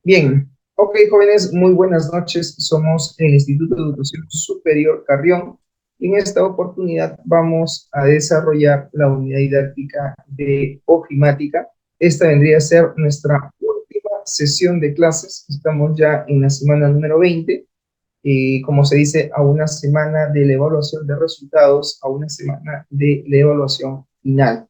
Bien, ok, jóvenes, muy buenas noches. Somos el Instituto de Educación Superior Carrión y en esta oportunidad vamos a desarrollar la unidad didáctica de ofimática. Esta vendría a ser nuestra última sesión de clases. Estamos ya en la semana número 20 y, como se dice, a una semana de la evaluación de resultados, a una semana de la evaluación final.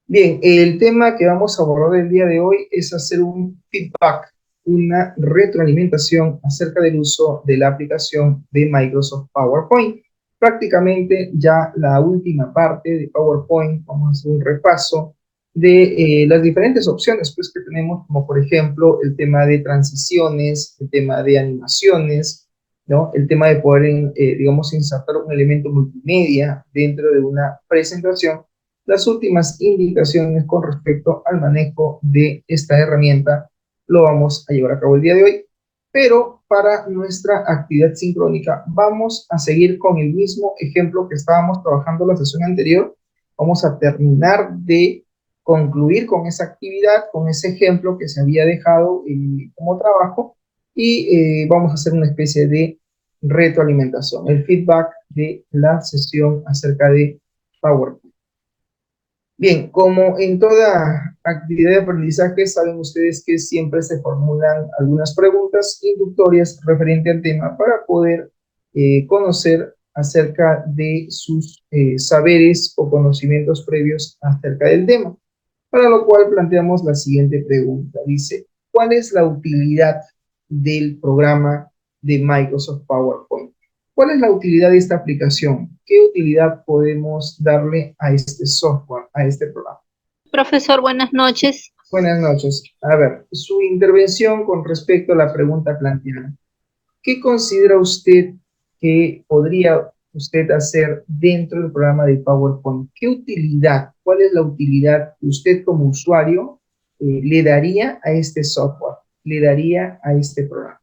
Bien, el tema que vamos a abordar el día de hoy es hacer un feedback, una retroalimentación acerca del uso de la aplicación de Microsoft PowerPoint. Prácticamente ya la última parte de PowerPoint, vamos a hacer un repaso de las diferentes opciones pues, que tenemos, como por ejemplo el tema de transiciones, el tema de animaciones, ¿no? El tema de poder, digamos, insertar un elemento multimedia dentro de una presentación, las últimas indicaciones con respecto al manejo de esta herramienta lo vamos a llevar a cabo el día de hoy, pero para nuestra actividad sincrónica vamos a seguir con el mismo ejemplo que estábamos trabajando la sesión anterior. Vamos a terminar de concluir con esa actividad, con ese ejemplo que se había dejado como trabajo y vamos a hacer una especie de retroalimentación, el feedback de la sesión acerca de PowerPoint. Bien, como en toda actividad de aprendizaje, saben ustedes que siempre se formulan algunas preguntas inductorias referente al tema para poder conocer acerca de sus saberes o conocimientos previos acerca del tema. Para lo cual planteamos la siguiente pregunta. Dice, ¿cuál es la utilidad del programa de Microsoft PowerPoint? ¿Cuál es la utilidad de esta aplicación? ¿Qué utilidad podemos darle a este software, a este programa? Profesor, buenas noches. Buenas noches. A ver, su intervención con respecto a la pregunta planteada. ¿Qué considera usted que podría usted hacer dentro del programa de PowerPoint? ¿Qué utilidad, cuál es la utilidad que usted como usuario le daría a este software, le daría a este programa?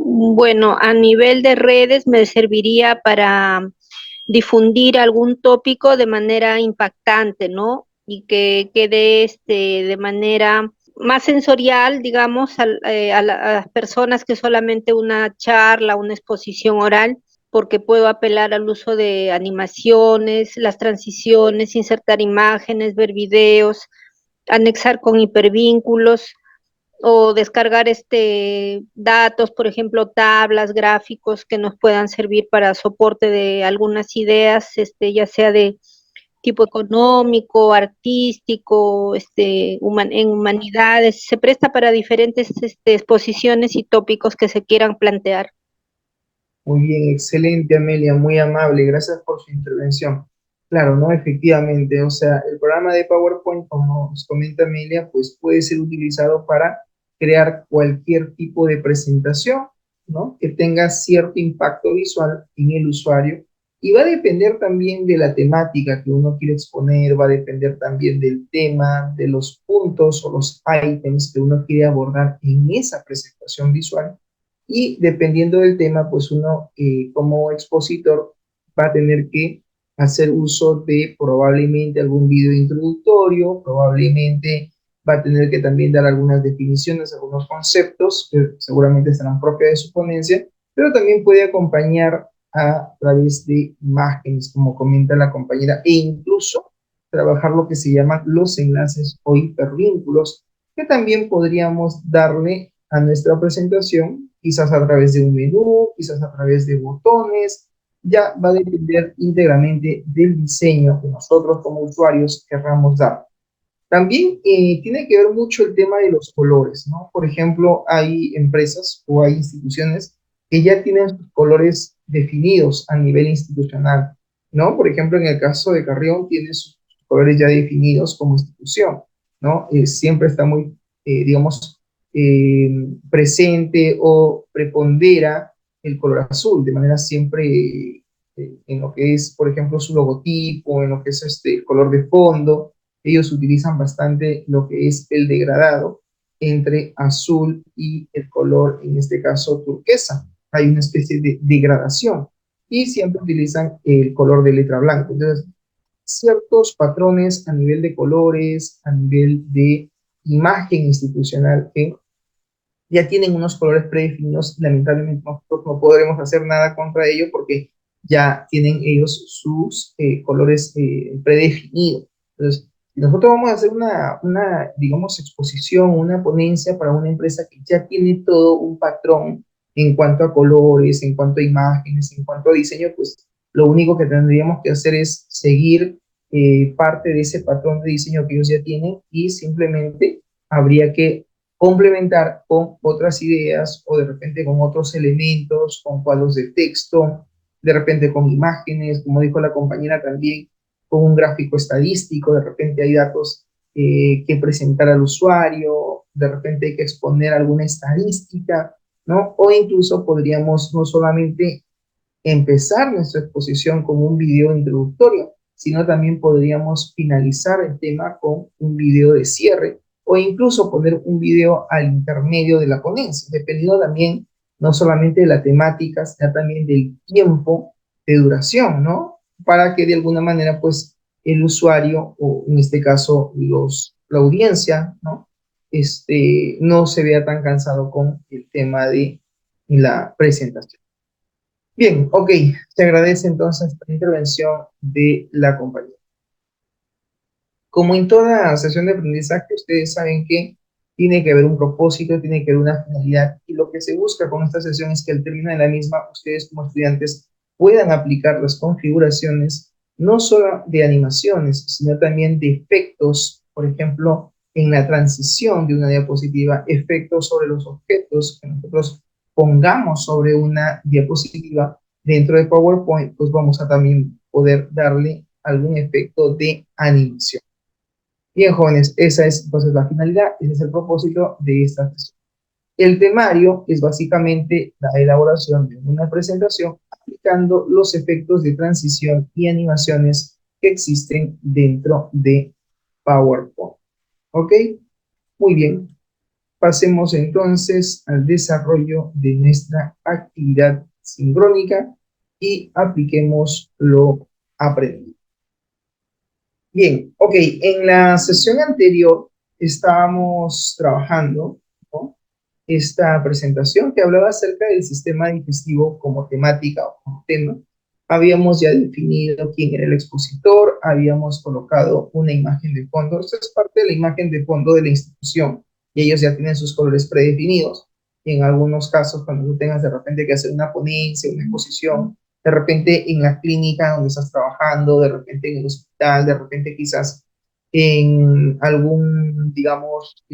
Bueno, a nivel de redes me serviría para difundir algún tópico de manera impactante, ¿no? Y que quede de manera más sensorial, digamos, a las personas que solamente una charla, una exposición oral, porque puedo apelar al uso de animaciones, las transiciones, insertar imágenes, ver videos, anexar con hipervínculos o descargar datos, por ejemplo, tablas, gráficos que nos puedan servir para soporte de algunas ideas, ya sea de tipo económico, artístico, en humanidades, se presta para diferentes exposiciones y tópicos que se quieran plantear. Muy bien, excelente, Amelia, muy amable, gracias por su intervención. Claro, ¿no? Efectivamente, o sea, el programa de PowerPoint, como nos comenta Amelia, pues puede ser utilizado para crear cualquier tipo de presentación, ¿no? Que tenga cierto impacto visual en el usuario y va a depender también de la temática que uno quiere exponer, va a depender también del tema, de los puntos o los ítems que uno quiere abordar en esa presentación visual y dependiendo del tema, pues uno como expositor va a tener que hacer uso de probablemente algún video introductorio, probablemente va a tener que también dar algunas definiciones, algunos conceptos que seguramente serán propias de su ponencia, pero también puede acompañar a través de imágenes, como comenta la compañera, e incluso trabajar lo que se llaman los enlaces o hipervínculos, que también podríamos darle a nuestra presentación, quizás a través de un menú, quizás a través de botones, ya va a depender íntegramente del diseño que nosotros como usuarios querramos dar. También tiene que ver mucho el tema de los colores, ¿no? Por ejemplo, hay empresas o hay instituciones que ya tienen sus colores definidos a nivel institucional, ¿no? Por ejemplo, en el caso de Carrión tiene sus colores ya definidos como institución, ¿no? Siempre está muy, digamos, presente o prepondera el color azul, de manera siempre en lo que es, por ejemplo, su logotipo, en lo que es el color de fondo. Ellos utilizan bastante lo que es el degradado entre azul y el color, en este caso turquesa. Hay una especie de degradación y siempre utilizan el color de letra blanca. Entonces, ciertos patrones a nivel de colores, a nivel de imagen institucional, que ya tienen unos colores predefinidos. Lamentablemente nosotros no podremos hacer nada contra ello porque ya tienen ellos sus colores predefinidos. Entonces, si nosotros vamos a hacer digamos, exposición, una ponencia para una empresa que ya tiene todo un patrón en cuanto a colores, en cuanto a imágenes, en cuanto a diseño, pues lo único que tendríamos que hacer es seguir parte de ese patrón de diseño que ellos ya tienen, y simplemente habría que complementar con otras ideas o de repente con otros elementos, con cuadros de texto, de repente con imágenes, como dijo la compañera también, con un gráfico estadístico. De repente hay datos que presentar al usuario, de repente hay que exponer alguna estadística, ¿no? O incluso podríamos no solamente empezar nuestra exposición con un video introductorio, sino también podríamos finalizar el tema con un video de cierre, o incluso poner un video al intermedio de la ponencia, dependiendo también no solamente de la temática, sino también del tiempo de duración, ¿no? Para que de alguna manera, pues, el usuario, o en este caso, la audiencia, ¿no? No se vea tan cansado con el tema de la presentación. Bien, ok, se agradece entonces la intervención de la compañía. Como en toda sesión de aprendizaje, ustedes saben que tiene que haber un propósito, tiene que haber una finalidad, y lo que se busca con esta sesión es que al término de la misma, ustedes como estudiantes puedan aplicar las configuraciones, no solo de animaciones, sino también de efectos, por ejemplo, en la transición de una diapositiva, efectos sobre los objetos que nosotros pongamos sobre una diapositiva. Dentro de PowerPoint, pues vamos a también poder darle algún efecto de animación. Bien, jóvenes, esa es entonces la finalidad, ese es el propósito de esta sesión. El temario es básicamente la elaboración de una presentación aplicando los efectos de transición y animaciones que existen dentro de PowerPoint. ¿Ok? Muy bien. Pasemos entonces al desarrollo de nuestra actividad sincrónica y apliquemos lo aprendido. Bien, ok, en la sesión anterior estábamos trabajando, ¿no?, esta presentación que hablaba acerca del sistema digestivo como temática o como tema. Habíamos ya definido quién era el expositor, habíamos colocado una imagen de fondo. Esto es parte de la imagen de fondo de la institución, y ellos ya tienen sus colores predefinidos. Y en algunos casos, cuando tú tengas de repente que hacer una ponencia, una exposición, de repente en la clínica donde estás trabajando, de repente en el hospital, de repente quizás en algún, digamos,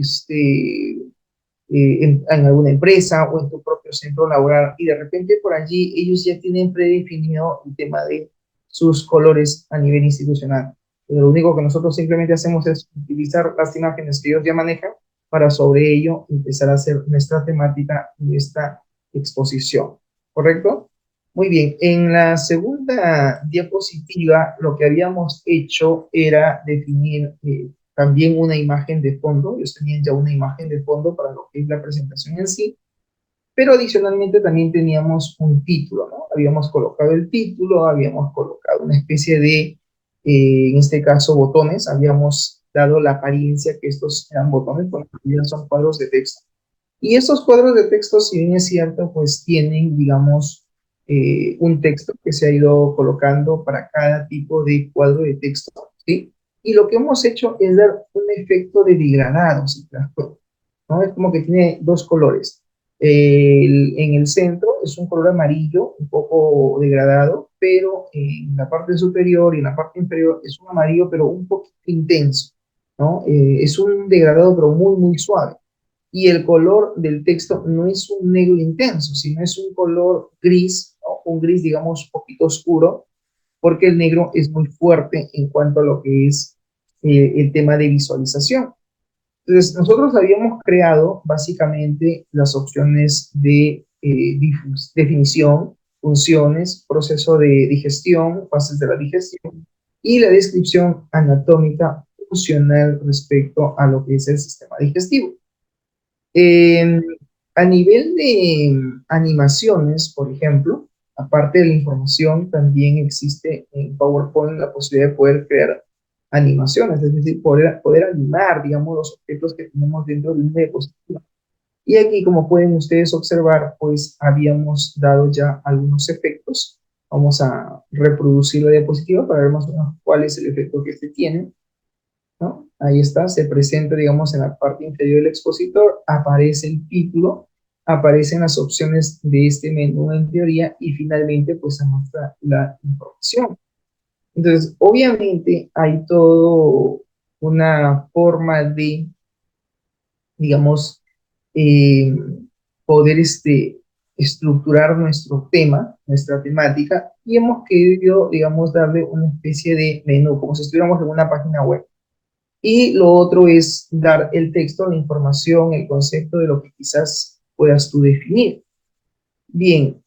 en alguna empresa o en tu propio centro laboral, y de repente por allí ellos ya tienen predefinido el tema de sus colores a nivel institucional. Pero lo único que nosotros simplemente hacemos es utilizar las imágenes que ellos ya manejan para sobre ello empezar a hacer nuestra temática, nuestra exposición. ¿Correcto? Muy bien, en la segunda diapositiva lo que habíamos hecho era definir también una imagen de fondo. Ellos tenían ya una imagen de fondo para lo que es la presentación en sí, pero adicionalmente también teníamos un título, ¿no? Habíamos colocado el título, habíamos colocado una especie de, en este caso, botones. Habíamos dado la apariencia que estos eran botones, porque ya son cuadros de texto. Y estos cuadros de texto, si bien es cierto, pues tienen, digamos, un texto que se ha ido colocando para cada tipo de cuadro de texto, ¿sí? Y lo que hemos hecho es dar un efecto de degradado, ¿sí? ¿No? Es como que tiene dos colores. En el centro es un color amarillo, un poco degradado, pero en la parte superior y en la parte inferior es un amarillo, pero un poquito intenso, ¿no? Es un degradado, pero muy, muy suave. Y el color del texto no es un negro intenso, sino es un color gris, ¿no? Un gris, digamos, un poquito oscuro, porque el negro es muy fuerte en cuanto a lo que es el tema de visualización. Entonces, nosotros habíamos creado básicamente las opciones de definición, funciones, proceso de digestión, fases de la digestión, y la descripción anatómica funcional respecto a lo que es el sistema digestivo. Eh, a nivel de animaciones, por ejemplo, aparte de la información, también existe en PowerPoint la posibilidad de poder crear animaciones, es decir, poder animar, digamos, los objetos que tenemos dentro de una diapositiva. Y aquí, como pueden ustedes observar, pues habíamos dado ya algunos efectos. Vamos a reproducir la diapositiva para ver más o menos cuál es el efecto que este tiene, ¿no? Ahí está, se presenta, digamos, en la parte inferior del expositor, aparece el título, aparecen las opciones de este menú en teoría y finalmente, pues se muestra la información. Entonces, obviamente, hay todo una forma de, digamos, eh, poder estructurar nuestro tema, nuestra temática, y hemos querido, digamos, darle una especie de menú, como si estuviéramos en una página web. Y lo otro es dar el texto, la información, el concepto de lo que quizás puedas tú definir. Bien,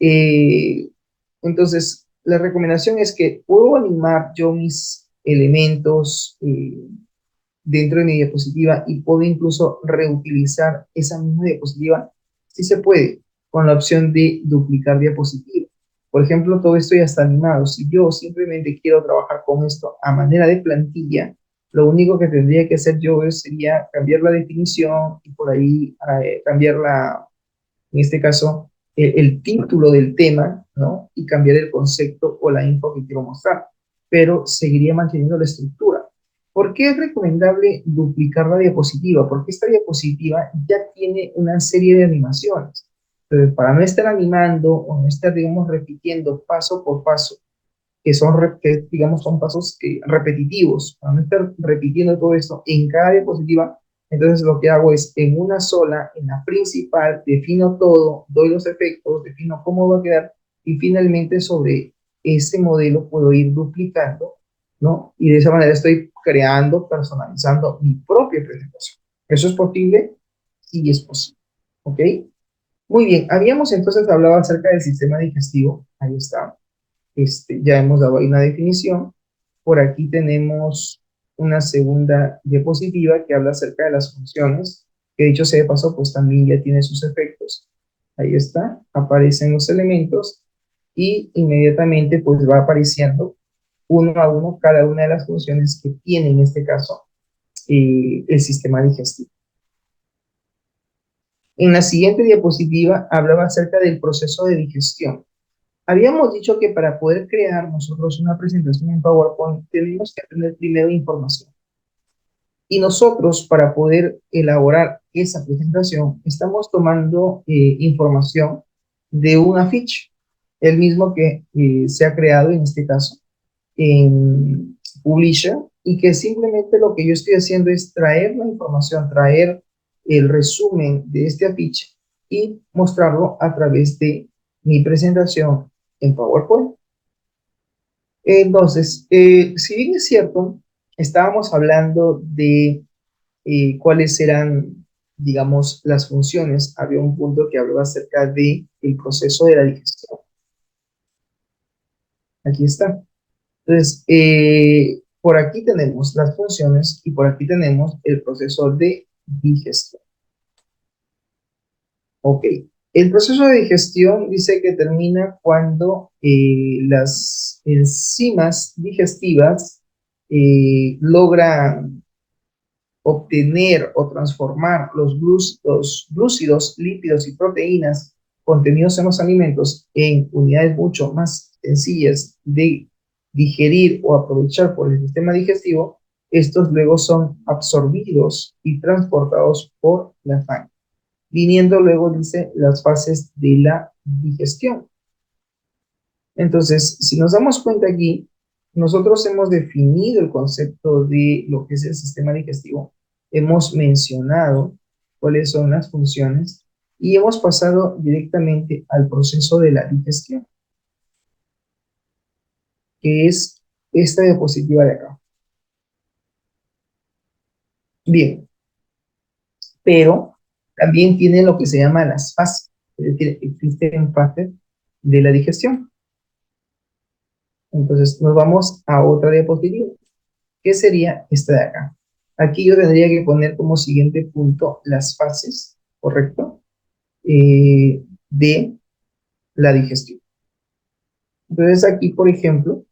entonces la recomendación es que puedo animar yo mis elementos dentro de mi diapositiva y puedo incluso reutilizar esa misma diapositiva, si se puede, con la opción de duplicar diapositiva. Por ejemplo, todo esto ya está animado. Si yo simplemente quiero trabajar con esto a manera de plantilla, lo único que tendría que hacer yo sería cambiar la definición y por ahí cambiar en este caso, el título del tema, ¿no? Y cambiar el concepto o la info que quiero mostrar, pero seguiría manteniendo la estructura. ¿Por qué es recomendable duplicar la diapositiva? Porque esta diapositiva ya tiene una serie de animaciones. Entonces, para no estar animando o no estar, digamos, repitiendo paso por paso, que digamos, son pasos repetitivos, para no estar repitiendo todo esto en cada diapositiva, entonces lo que hago es en una sola, en la principal, defino todo, doy los efectos, defino cómo va a quedar y finalmente sobre ese modelo puedo ir duplicando, ¿no? Y de esa manera estoy creando, personalizando mi propia presentación. ¿Eso es posible? Sí es posible. ¿Ok? Muy bien, habíamos entonces hablado acerca del sistema digestivo, ahí está. Ya hemos dado ahí una definición. Por aquí tenemos una segunda diapositiva que habla acerca de las funciones, que dicho sea de paso, pues también ya tiene sus efectos. Ahí está, aparecen los elementos y inmediatamente pues va apareciendo uno a uno cada una de las funciones que tiene en este caso el sistema digestivo. En la siguiente diapositiva hablaba acerca del proceso de digestión. Habíamos dicho que para poder crear nosotros una presentación en PowerPoint tenemos que tener primero información. Y nosotros, para poder elaborar esa presentación, estamos tomando información de un afiche, el mismo que se ha creado en este caso en Publisher, y que simplemente lo que yo estoy haciendo es traer la información, traer el resumen de este afiche y mostrarlo a través de mi presentación en PowerPoint. Entonces, si bien es cierto, estábamos hablando de cuáles eran, digamos, las funciones. Había un punto que hablaba acerca de el proceso de la digestión. Aquí está. Entonces, por aquí tenemos las funciones y por aquí tenemos el proceso de digestión. Ok. El proceso de digestión dice que termina cuando las enzimas digestivas logran obtener o transformar los glúcidos, lípidos y proteínas contenidos en los alimentos en unidades mucho más sencillas de digerir o aprovechar por el sistema digestivo, estos luego son absorbidos y transportados por la sangre, viniendo luego, dice, las fases de la digestión. Entonces, si nos damos cuenta aquí, nosotros hemos definido el concepto de lo que es el sistema digestivo, hemos mencionado cuáles son las funciones y hemos pasado directamente al proceso de la digestión, que es esta diapositiva de acá. Bien, pero también tiene lo que se llama las fases, es decir, existen fases de la digestión. Entonces, nos vamos a otra diapositiva, que sería esta de acá. Aquí yo tendría que poner como siguiente punto las fases, ¿correcto? De la digestión. Entonces aquí, por ejemplo,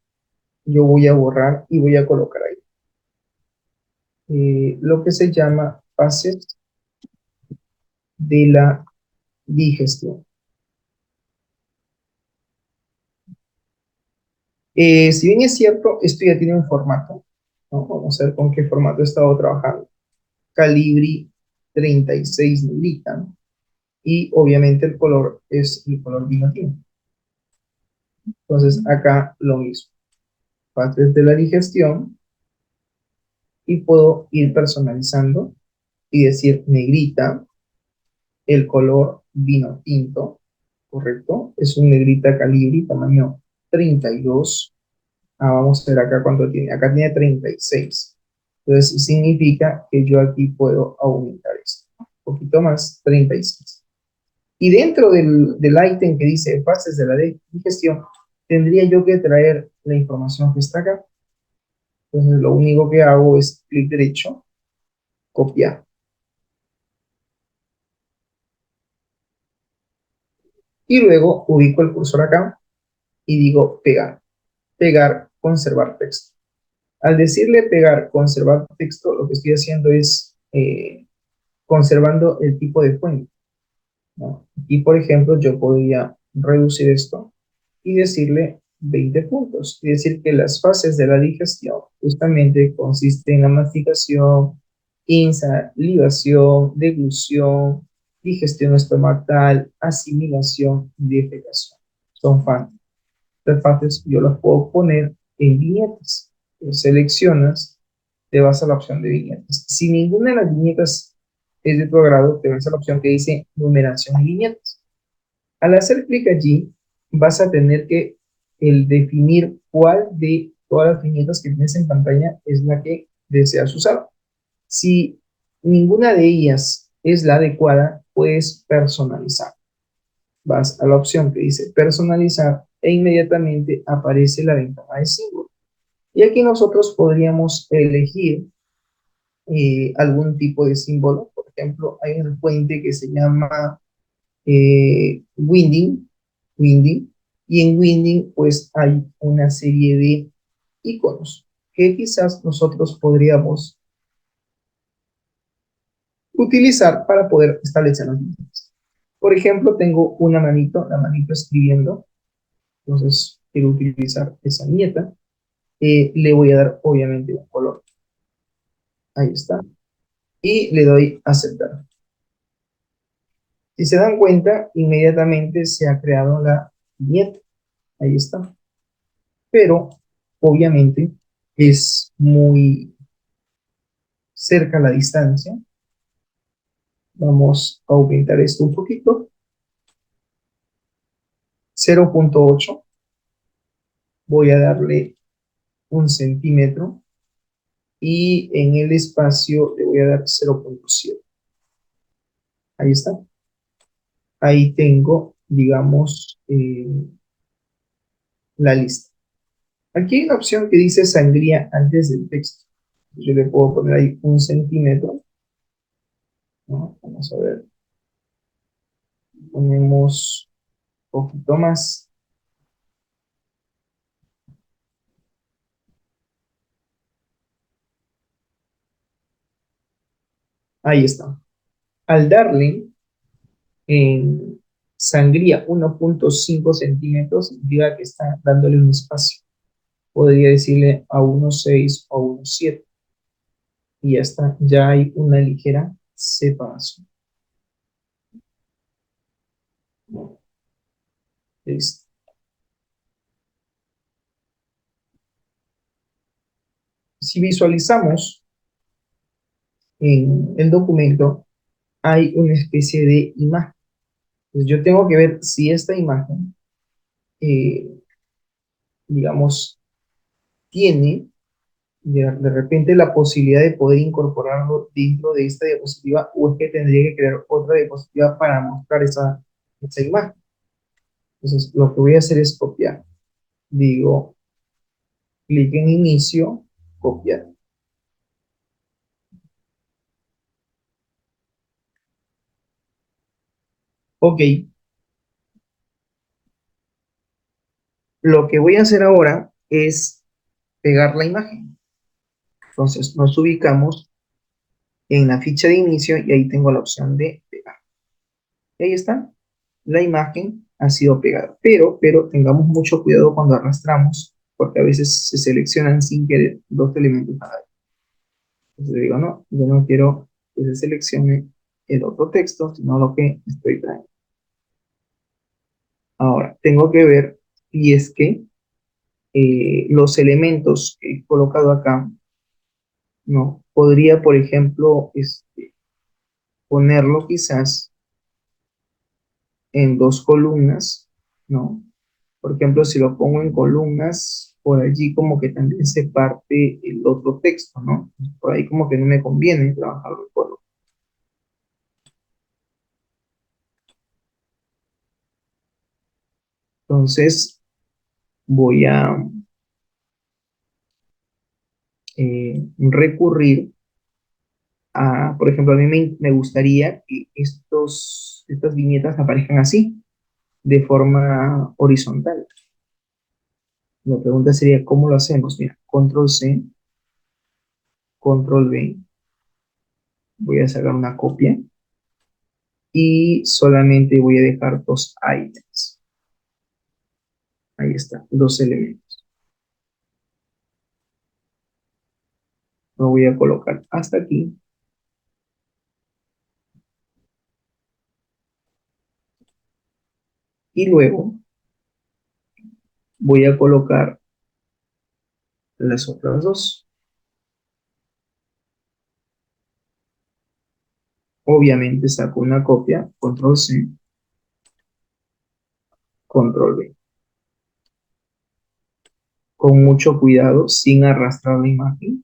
yo voy a borrar y voy a colocar ahí lo que se llama fases de la digestión. Si bien es cierto, esto ya tiene un formato, ¿no? Vamos a ver con qué formato he estado trabajando. Calibri 36 negrita, ¿no? Y obviamente el color es el color vino tinto. Entonces acá lo mismo, fases de la digestión y puedo ir personalizando y decir negrita, el color vino tinto, ¿correcto? Es un negrita Calibri tamaño 32. Vamos a ver acá cuánto tiene. Acá tiene 36. Entonces significa que yo aquí puedo aumentar esto. Un poquito más, 36. Y dentro del ítem que dice fases de la digestión, tendría yo que traer la información que está acá. Entonces lo único que hago es clic derecho, copiar. Y luego ubico el cursor acá y digo pegar. Pegar, conservar texto. Al decirle pegar, conservar texto, lo que estoy haciendo es conservando el tipo de fuente, ¿no? Y por ejemplo, yo podría reducir esto y decirle 20 puntos, y decir que las fases de la digestión justamente consisten en la masticación, insalivación, deglución, digestión estomacal, asimilación y defecación. Son fases. Las fases yo las puedo poner en viñetas. Seleccionas, te vas a la opción de viñetas. Si ninguna de las viñetas es de tu agrado, te vas a la opción que dice numeración y viñetas. Al hacer clic allí, vas a tener que el definir cuál de todas las viñetas que tienes en pantalla es la que deseas usar. Si ninguna de ellas es la adecuada, puedes personalizar. Vas a la opción que dice personalizar e inmediatamente aparece la ventana de símbolo. Y aquí nosotros podríamos elegir algún tipo de símbolo. Por ejemplo, hay una fuente que se llama Winding, Winding, y en Winding pues hay una serie de iconos que quizás nosotros podríamos utilizar para poder establecer los límites. Por ejemplo, tengo una manito, la manito escribiendo, entonces quiero utilizar esa nieta, le voy a dar obviamente un color, ahí está, y le doy a aceptar. Si se dan cuenta, inmediatamente se ha creado la viñeta, ahí está, pero obviamente es muy cerca la distancia. Vamos a aumentar esto un poquito, 0.8, voy a darle un centímetro y en el espacio le voy a dar 0.7. Ahí está. Ahí tengo, digamos, la lista. Aquí hay una opción que dice sangría antes del texto. Yo le puedo poner ahí un centímetro, ¿no? Vamos a ver, ponemos un poquito más. Ahí está. Al darle en sangría 1.5 centímetros, diga que está dándole un espacio. Podría decirle a 1.6 o 1.7 y ya está, ya hay una ligera separación. Listo. Si visualizamos en el documento, hay una especie de imagen. Entonces yo tengo que ver si esta imagen, eh, digamos, tiene de repente la posibilidad de poder incorporarlo dentro de esta diapositiva o es que tendría que crear otra diapositiva para mostrar esa imagen. Entonces lo que voy a hacer es copiar. Digo, clic en inicio, copiar. Ok, Lo que voy a hacer ahora es pegar la imagen. Entonces nos ubicamos en la ficha de inicio y ahí tengo la opción de pegar. Y ahí está, la imagen ha sido pegada. Pero tengamos mucho cuidado cuando arrastramos, porque a veces se seleccionan sin querer dos elementos a la vez. Entonces digo, no, yo no quiero que se seleccione el otro texto, sino lo que estoy trayendo. Ahora, tengo que ver si es que los elementos que he colocado acá, ¿no? Podría, por ejemplo, ponerlo quizás en dos columnas, ¿no? Por ejemplo, si lo pongo en columnas, por allí como que también se parte el otro texto, ¿no? Por ahí como que no me conviene trabajarlo en columnas. Entonces, voy a recurrir a, por ejemplo, a mí me gustaría que estas viñetas aparezcan así, de forma horizontal. La pregunta sería, ¿cómo lo hacemos? Mira, control C, control V, voy a sacar una copia y solamente voy a dejar dos items. Ahí está, dos elementos. Lo voy a colocar hasta aquí y luego voy a colocar las otras dos. Obviamente saco una copia, control C, control V. Con mucho cuidado, sin arrastrar la imagen.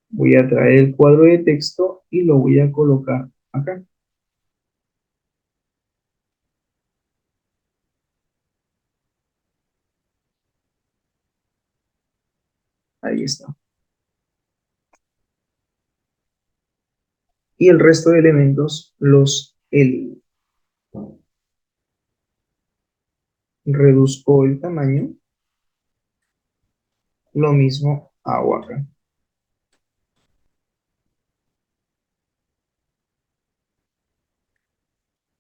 Voy a traer el cuadro de texto y lo voy a colocar acá. Ahí está. Y el resto de elementos reduzco el tamaño. Lo mismo hago acá.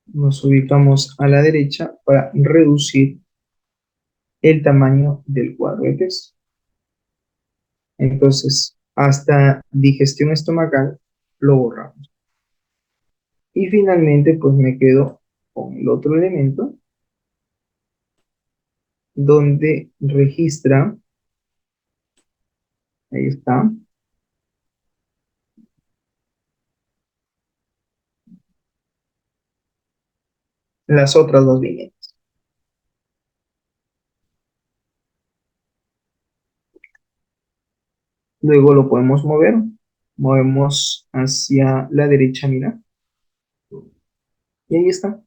Nos ubicamos a la derecha para reducir el tamaño del cuadro de texto. Entonces, hasta digestión estomacal lo borramos. Y finalmente, pues me quedo con el otro elemento donde registra, ahí está, las otras dos viñetas. Luego lo podemos mover, movemos hacia la derecha, mira, y ahí está.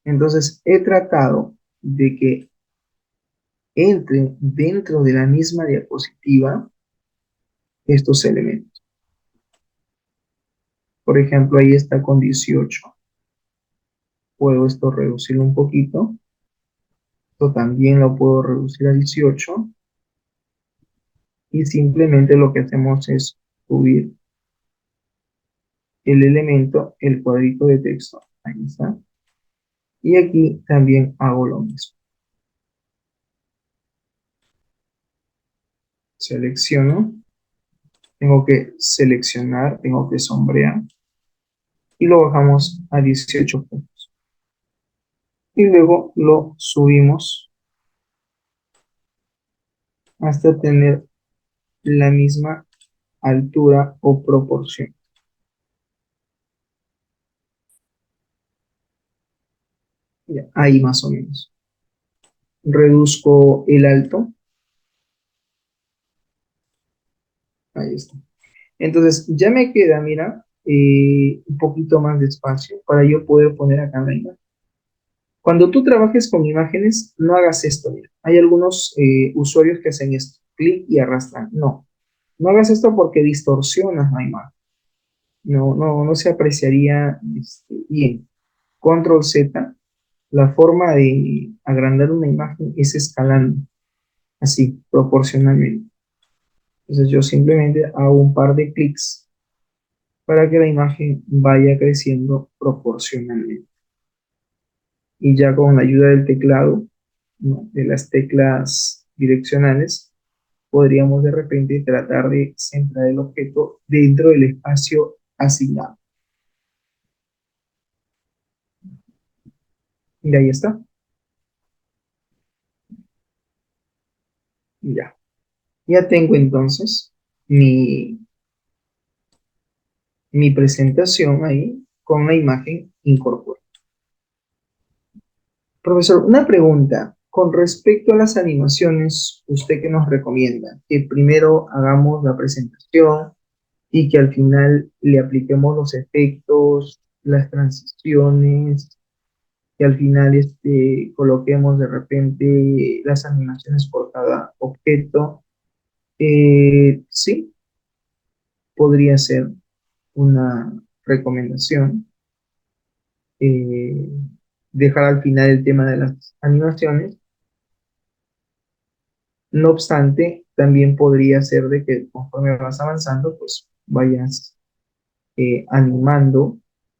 Entonces, he tratado de que entren dentro de la misma diapositiva estos elementos. Por ejemplo, ahí está con 18. Puedo esto reducirlo un poquito. Esto también lo puedo reducir a 18. Y simplemente lo que hacemos es subir el elemento, el cuadrito de texto. Ahí está. Y aquí también hago lo mismo. Selecciono. Tengo que seleccionar, tengo que sombrear. Y lo bajamos a 18 puntos. Y luego lo subimos hasta tener la misma altura o proporción. Ya, ahí más o menos. Reduzco el alto. Ahí está. Entonces, ya me queda, mira, un poquito más de espacio para yo poder poner acá la imagen. Cuando tú trabajes con imágenes, no hagas esto, mira. Hay algunos usuarios que hacen esto, clic y arrastran. No, no hagas esto porque distorsionas la imagen. No se apreciaría bien. Control Z La forma de agrandar una imagen es escalando, así, proporcionalmente. Entonces yo simplemente hago un par de clics para que la imagen vaya creciendo proporcionalmente. Y ya con la ayuda del teclado, ¿no?, de las teclas direccionales, podríamos de repente tratar de centrar el objeto dentro del espacio asignado. Y ahí está. Ya. Ya tengo entonces mi presentación ahí con la imagen incorporada. Profesor, una pregunta. Con respecto a las animaciones, ¿usted qué nos recomienda? ¿Que primero hagamos la presentación y que al final le apliquemos los efectos, las transiciones, que al final coloquemos de repente las animaciones por cada objeto? Sí, podría ser una recomendación. eh, Dejar al final el tema de las animaciones. No obstante, también podría ser de que conforme vas avanzando, pues vayas animando,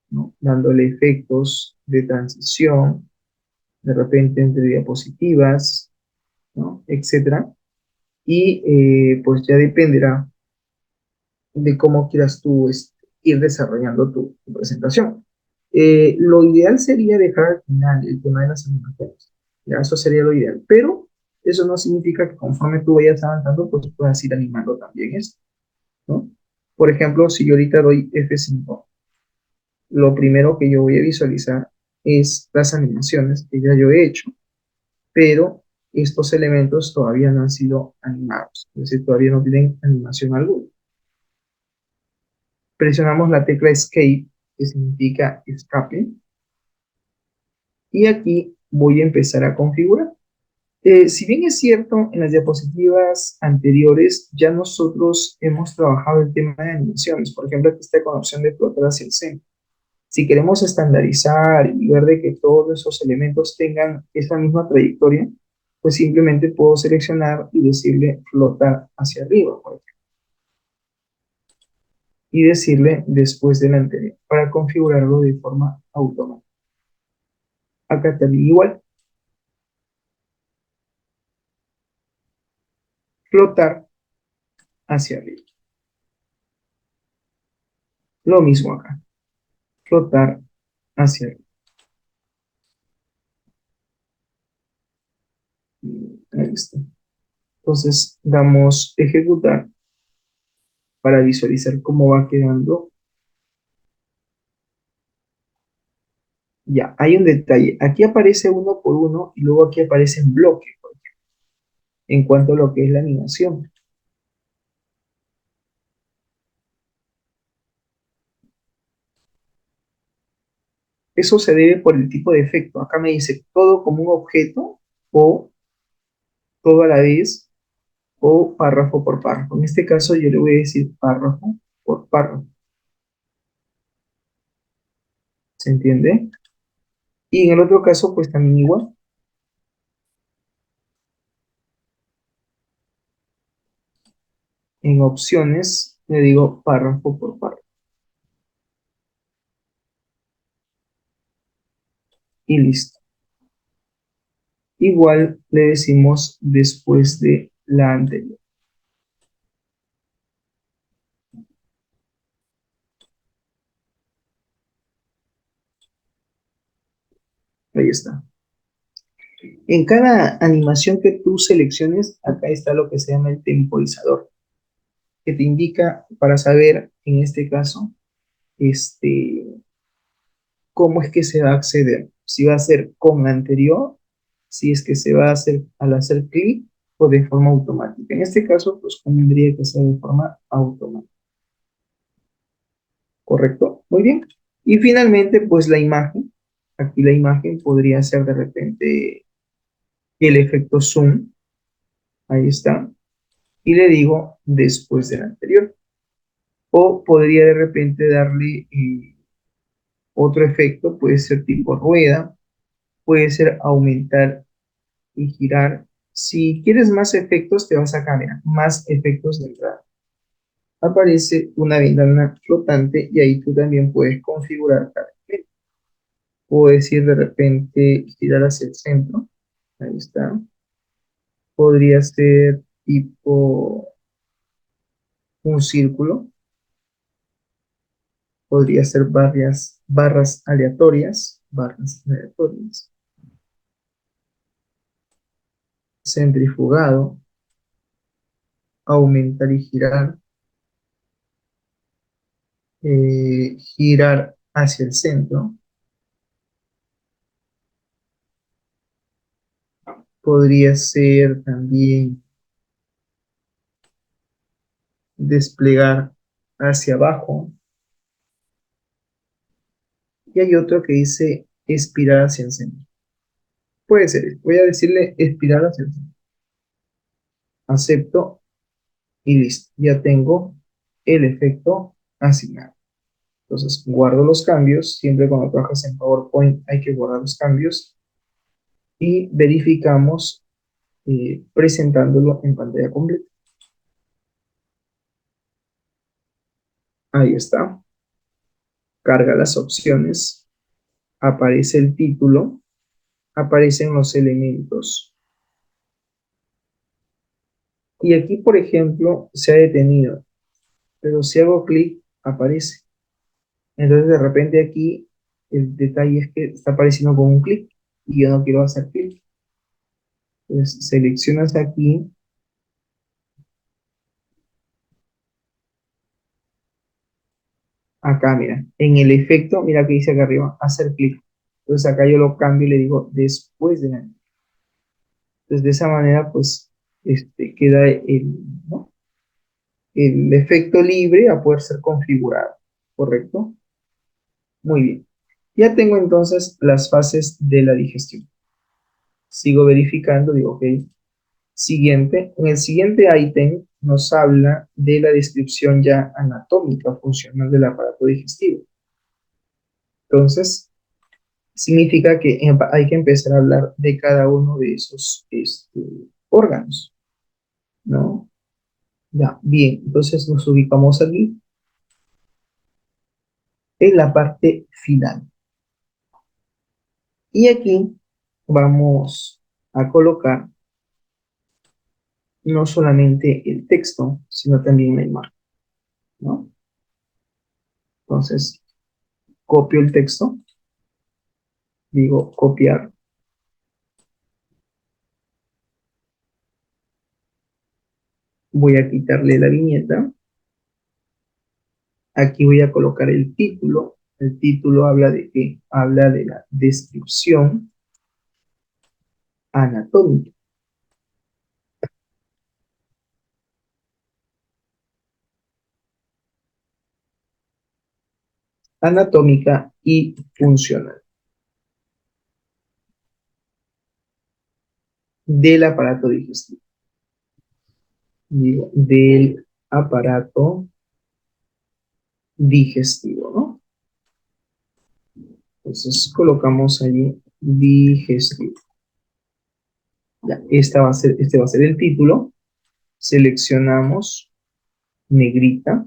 ¿no?, dándole efectos de transición, de repente entre diapositivas, ¿no?, etcétera. Y pues ya dependerá de cómo quieras tú ir desarrollando tu presentación. Lo ideal sería dejar al final el tema de las animaciones. Ya, eso sería lo ideal. Pero eso no significa que conforme tú vayas avanzando, pues puedas ir animando también esto, ¿no? Por ejemplo, si yo ahorita doy F5, lo primero que yo voy a visualizar es las animaciones que ya yo he hecho, pero estos elementos todavía no han sido animados, es decir, todavía no tienen animación alguna. Presionamos la tecla Escape, que significa escape, y aquí voy a empezar a configurar. Si bien es cierto, en las diapositivas anteriores ya nosotros hemos trabajado el tema de animaciones. Por ejemplo, aquí está con la opción de flotar hacia el centro. Si queremos estandarizar y ver de que todos esos elementos tengan esa misma trayectoria, pues simplemente puedo seleccionar y decirle flotar hacia arriba, por ejemplo, y decirle después del anterior para configurarlo de forma automática. Acá también igual, flotar hacia arriba. Lo mismo acá, flotar hacia arriba. Ahí está. Entonces damos ejecutar para visualizar cómo va quedando. Ya, hay un detalle. Aquí aparece uno por uno y luego aquí aparece en bloque, por ejemplo, en cuanto a lo que es la animación. Eso se debe por el tipo de efecto. Acá me dice todo como un objeto o todo a la vez o párrafo por párrafo. En este caso yo le voy a decir párrafo por párrafo. ¿Se entiende? Y en el otro caso pues también igual. En opciones le digo párrafo por párrafo. Y listo. Igual le decimos después de la anterior. Ahí está. En cada animación que tú selecciones, acá está lo que se llama el temporizador, que te indica para saber, en este caso, cómo es que se va a acceder. Si va a ser con la anterior, si es que se va a hacer al hacer clic o de forma automática. En este caso, pues tendría que ser de forma automática. ¿Correcto? Muy bien. Y finalmente, pues la imagen. Aquí la imagen podría ser de repente el efecto zoom. Ahí está. Y le digo después del anterior. O podría de repente darle otro efecto, puede ser tipo rueda, puede ser aumentar y girar. Si quieres más efectos, te vas acá, mira, más efectos de entrada. Aparece una ventana flotante y ahí tú también puedes configurar cada efecto. Puedo decir de repente girar hacia el centro. Ahí está. Podría ser tipo un círculo. Podría ser barras aleatorias. Barras aleatorias. Centrifugado. Aumentar y girar. Girar hacia el centro. Podría ser también desplegar hacia abajo. Y hay otro que dice espirar hacia el centro. Puede ser, voy a decirle espirar hacia el centro. Acepto y listo. Ya tengo el efecto asignado. Entonces, guardo los cambios. Siempre cuando trabajas en PowerPoint hay que guardar los cambios. Y verificamos presentándolo en pantalla completa. Ahí está. Carga las opciones. Aparece el título. Aparecen los elementos. Y aquí, por ejemplo, se ha detenido. Pero si hago clic, aparece. Entonces, de repente aquí, el detalle es que está apareciendo con un clic. Y yo no quiero hacer clic. Entonces, seleccionas aquí. Acá, mira. En el efecto, mira que dice acá arriba, hacer clic. Entonces, acá yo lo cambio y le digo después de la. Entonces, de esa manera, pues, queda ¿no? El efecto libre a poder ser configurado. ¿Correcto? Muy bien. Ya tengo entonces las fases de la digestión. Sigo verificando, digo, ok. Siguiente. En el siguiente ítem nos habla de la descripción ya anatómica funcional del aparato digestivo. Entonces, significa que hay que empezar a hablar de cada uno de esos órganos, ¿no? Ya, bien. Entonces nos ubicamos aquí en la parte final. Y aquí vamos a colocar no solamente el texto, sino también la imagen, ¿no? Entonces, copio el texto, digo copiar, voy a quitarle la viñeta, aquí voy a colocar el título habla de qué, habla de la descripción anatómica, anatómica y funcional del aparato digestivo, digo, del aparato digestivo, ¿no? Entonces colocamos allí digestivo. Ya, este va a ser el título. Seleccionamos negrita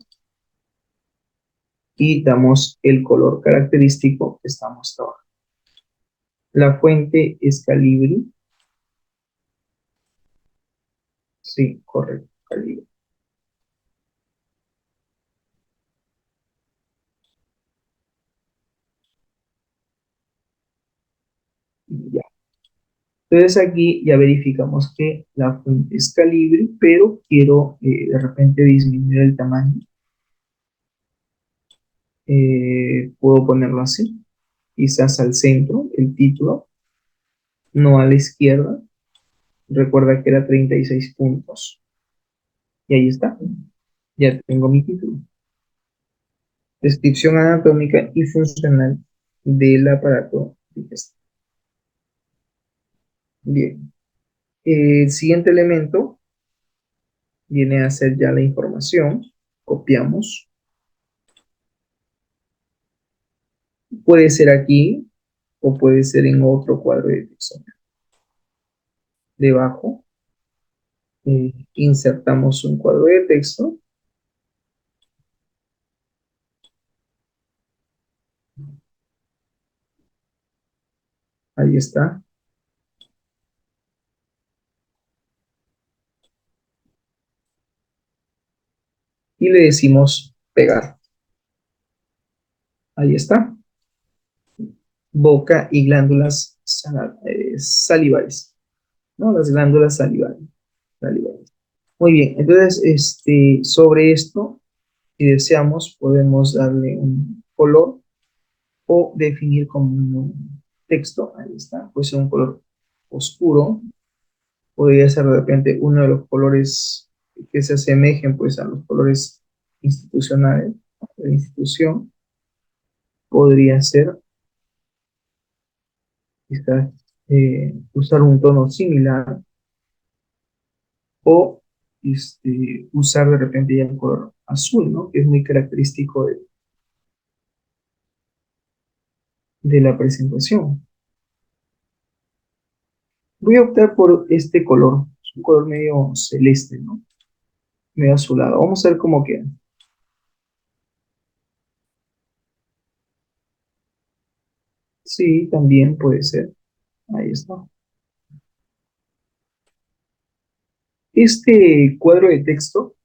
y damos el color característico que estamos trabajando. La fuente es Calibri. Sí, correcto, Calibri. Ya. Entonces aquí ya verificamos que la fuente es Calibri, pero quiero de repente disminuir el tamaño. Puedo ponerlo así, quizás al centro, el título, no a la izquierda. Recuerda que era 36 puntos. Y ahí está. Ya tengo mi título. Descripción anatómica y funcional del aparato digestivo. Bien. El siguiente elemento viene a ser ya la información. Copiamos. Puede ser aquí, o puede ser en otro cuadro de texto. Debajo, insertamos un cuadro de texto. Ahí está. Y le decimos pegar. Ahí está. Boca y glándulas salivales, ¿no? Las glándulas salivales. Muy bien, entonces, sobre esto, si deseamos, podemos darle un color o definir como un texto. Ahí está, puede ser un color oscuro, podría ser de repente uno de los colores que se asemejen pues a los colores institucionales de la institución, podría ser quizás usar un tono similar o usar de repente ya el color azul, ¿no? Que es muy característico de la presentación. Voy a optar por este color, es un color medio celeste, ¿no? Medio azulado. Vamos a ver cómo queda. Sí, también puede ser. Ahí está. Este cuadro de texto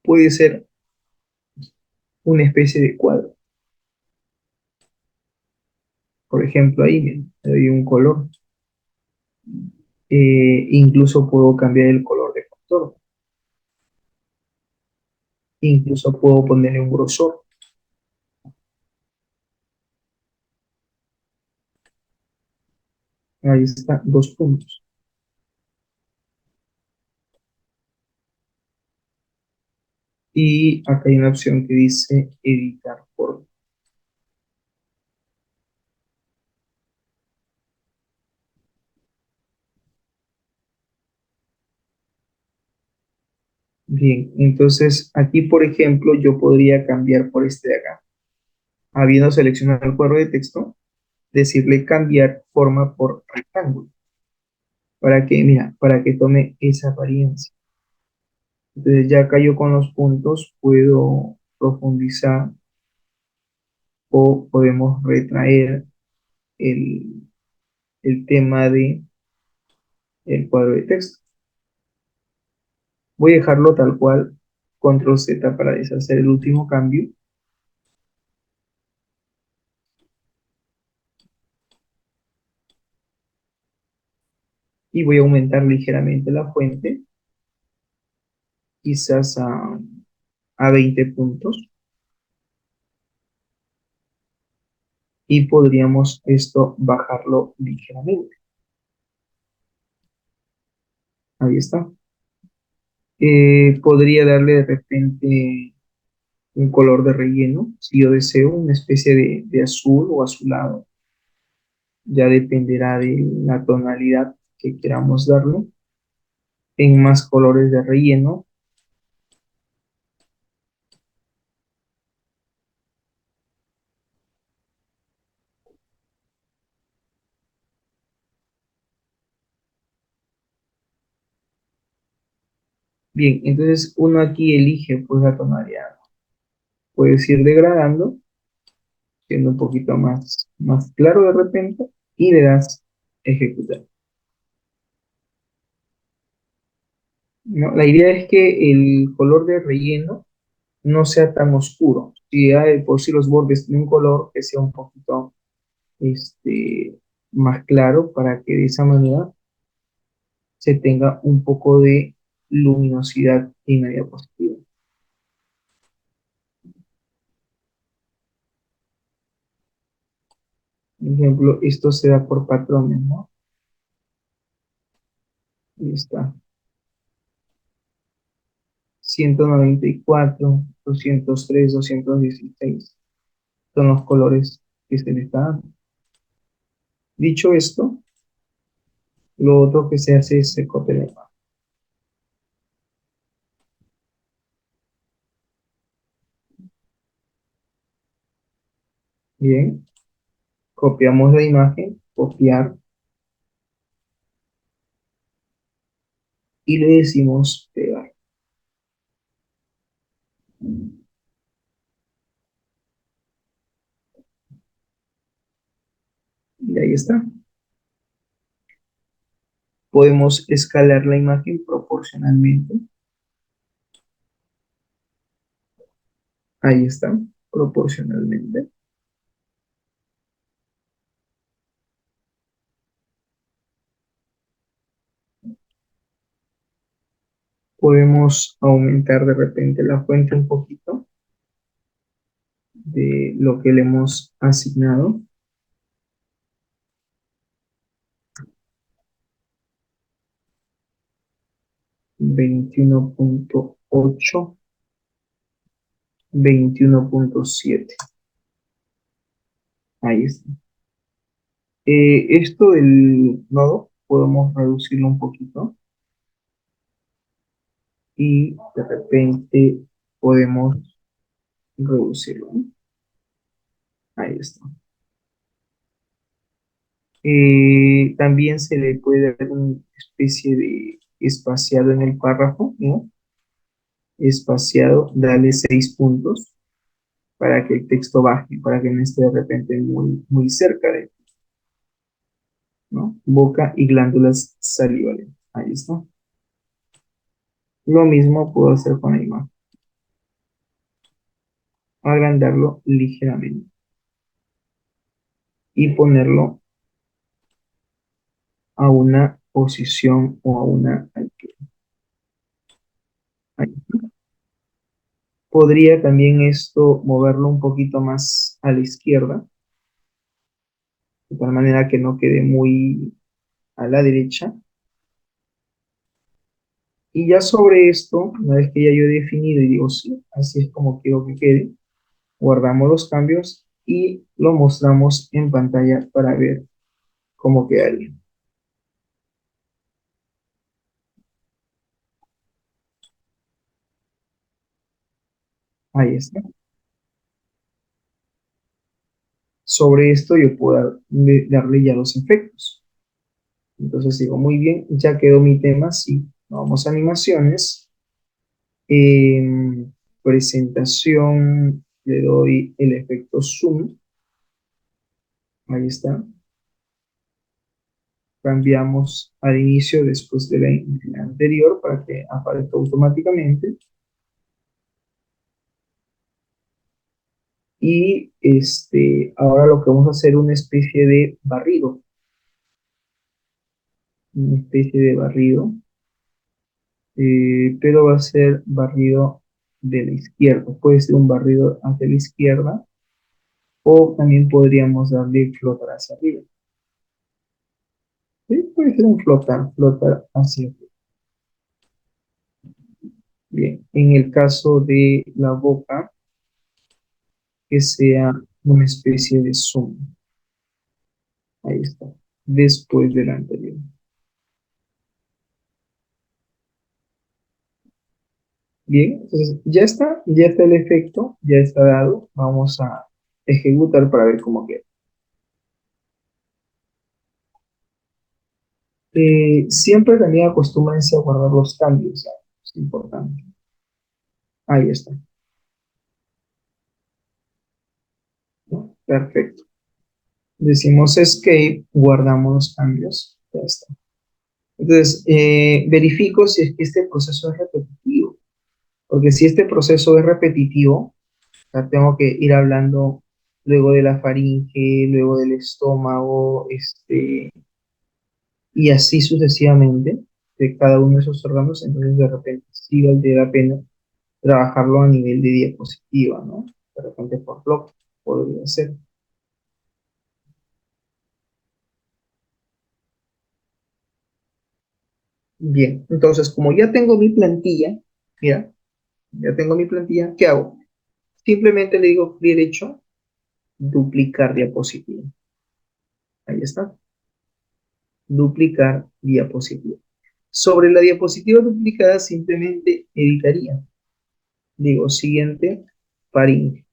puede ser una especie de cuadro. Por ejemplo, ahí miren, le doy un color. Incluso puedo cambiar el color de contorno. Incluso puedo ponerle un grosor. Ahí está, 2 puntos. Y acá hay una opción que dice editar por. Bien, entonces aquí, por ejemplo, yo podría cambiar por este de acá. Habiendo seleccionado el cuadro de texto, decirle cambiar forma por rectángulo. ¿Para que mira, para que tome esa apariencia. Entonces ya acá yo con los puntos puedo profundizar o podemos retraer el, el tema de el cuadro de texto. Voy a dejarlo tal cual, control Z para deshacer el último cambio. Y voy a aumentar ligeramente la fuente, quizás a 20 puntos. Y podríamos esto bajarlo ligeramente. Ahí está. Podría darle de repente un color de relleno, si yo deseo, una especie de azul o azulado. Ya dependerá de la tonalidad que queramos darle. En más colores de relleno. Bien, entonces uno aquí elige pues la tonalidad. Puedes ir degradando, siendo un poquito más claro de repente, y le das ejecutar. ¿No? La idea es que el color de relleno no sea tan oscuro. Si ya de por sí los bordes tienen un color que sea un poquito más claro para que de esa manera se tenga un poco de luminosidad en la diapositiva. Por ejemplo, esto se da por patrones, ¿no? Ahí está. 194, 203, 216 son los colores que se le están dando. Dicho esto, lo otro que se hace es se copia la imagen. Bien, copiamos la imagen, copiar, y le decimos pegar. Y ahí está. Podemos escalar la imagen proporcionalmente. Ahí está, proporcionalmente. Podemos aumentar de repente la fuente un poquito de lo que le hemos asignado. 21.8, 21.7. Ahí está. Esto del nodo podemos reducirlo un poquito y de repente podemos reducirlo, ¿no? Ahí está. También se le puede dar una especie de espaciado en el párrafo, ¿no? Espaciado, dale 6 puntos para que el texto baje, para que no esté de repente muy, muy cerca de, ¿no? Boca y glándulas salivales. Ahí está. Lo mismo puedo hacer con la imagen. Agrandarlo ligeramente y ponerlo a una posición o a una altura. Ahí. Podría también esto moverlo un poquito más a la izquierda, de tal manera que no quede muy a la derecha. Y ya sobre esto, una vez que ya yo he definido y digo, sí, así es como quiero que quede, guardamos los cambios y lo mostramos en pantalla para ver cómo quedaría. Ahí está. Sobre esto yo puedo darle ya los efectos. Entonces digo, muy bien, ya quedó mi tema, sí. Vamos a animaciones. Presentación, le doy el efecto zoom. Ahí está. Cambiamos al inicio después de la anterior para que aparezca automáticamente. Y ahora lo que vamos a hacer una especie de barrido. Una especie de barrido. Pero va a ser barrido de la izquierda. Puede ser un barrido hacia la izquierda o también podríamos darle flotar hacia arriba. ¿Sí? Puede ser un flotar, flotar hacia arriba. Bien, en el caso de la boca, que sea una especie de zoom. Ahí está, después del anterior. Bien, entonces ya está el efecto, ya está dado. Vamos a ejecutar para ver cómo queda. Siempre también acostúmbrense a guardar los cambios, ¿ya? Es importante. Ahí está, ¿no? Perfecto. Decimos escape, guardamos los cambios, ya está. Entonces, verifico si es que este proceso es repetitivo, porque si este proceso es repetitivo, ya tengo que ir hablando luego de la faringe, luego del estómago, y así sucesivamente de cada uno de esos órganos, entonces de repente sí valdría la pena trabajarlo a nivel de diapositiva, ¿no? De repente por bloque podría ser. Bien, entonces como ya tengo mi plantilla, mira, ya tengo mi plantilla, ¿qué hago? Simplemente le digo clic derecho, duplicar diapositiva. Ahí está, duplicar diapositiva. Sobre la diapositiva duplicada simplemente editaría. Digo, siguiente, parín.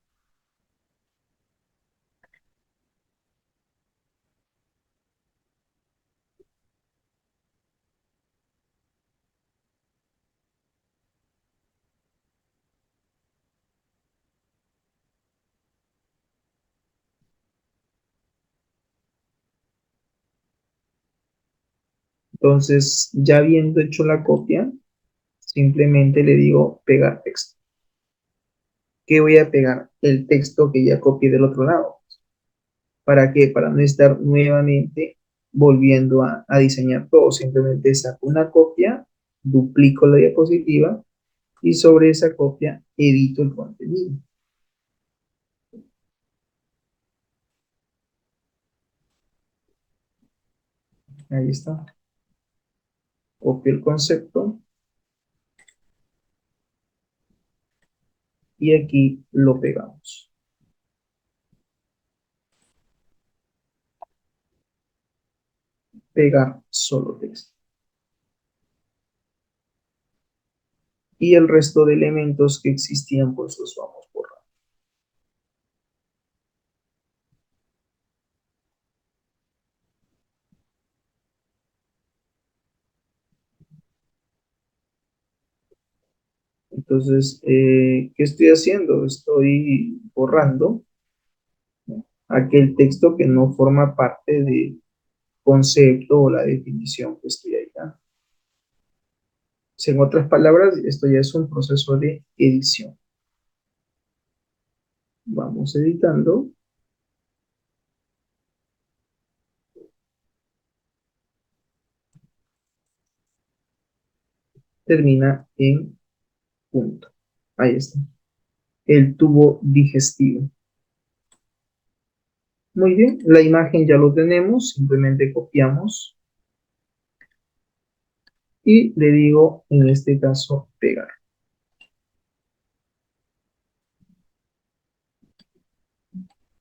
Entonces, ya habiendo hecho la copia, simplemente le digo pegar texto. ¿Qué voy a pegar? El texto que ya copié del otro lado. ¿Para qué? Para no estar nuevamente volviendo a diseñar todo. Simplemente saco una copia, duplico la diapositiva y sobre esa copia edito el contenido. Ahí está. Copio el concepto y aquí lo pegamos. Pegar solo texto. Y el resto de elementos que existían, pues los vamos borrando. Entonces, ¿qué estoy haciendo? Estoy borrando, ¿no?, aquel texto que no forma parte del concepto o la definición que estoy ahí dando. En otras palabras, esto ya es un proceso de edición. Vamos editando. Termina en punto. Ahí está. El tubo digestivo. Muy bien, la imagen ya lo tenemos, simplemente copiamos y le digo, en este caso, pegar.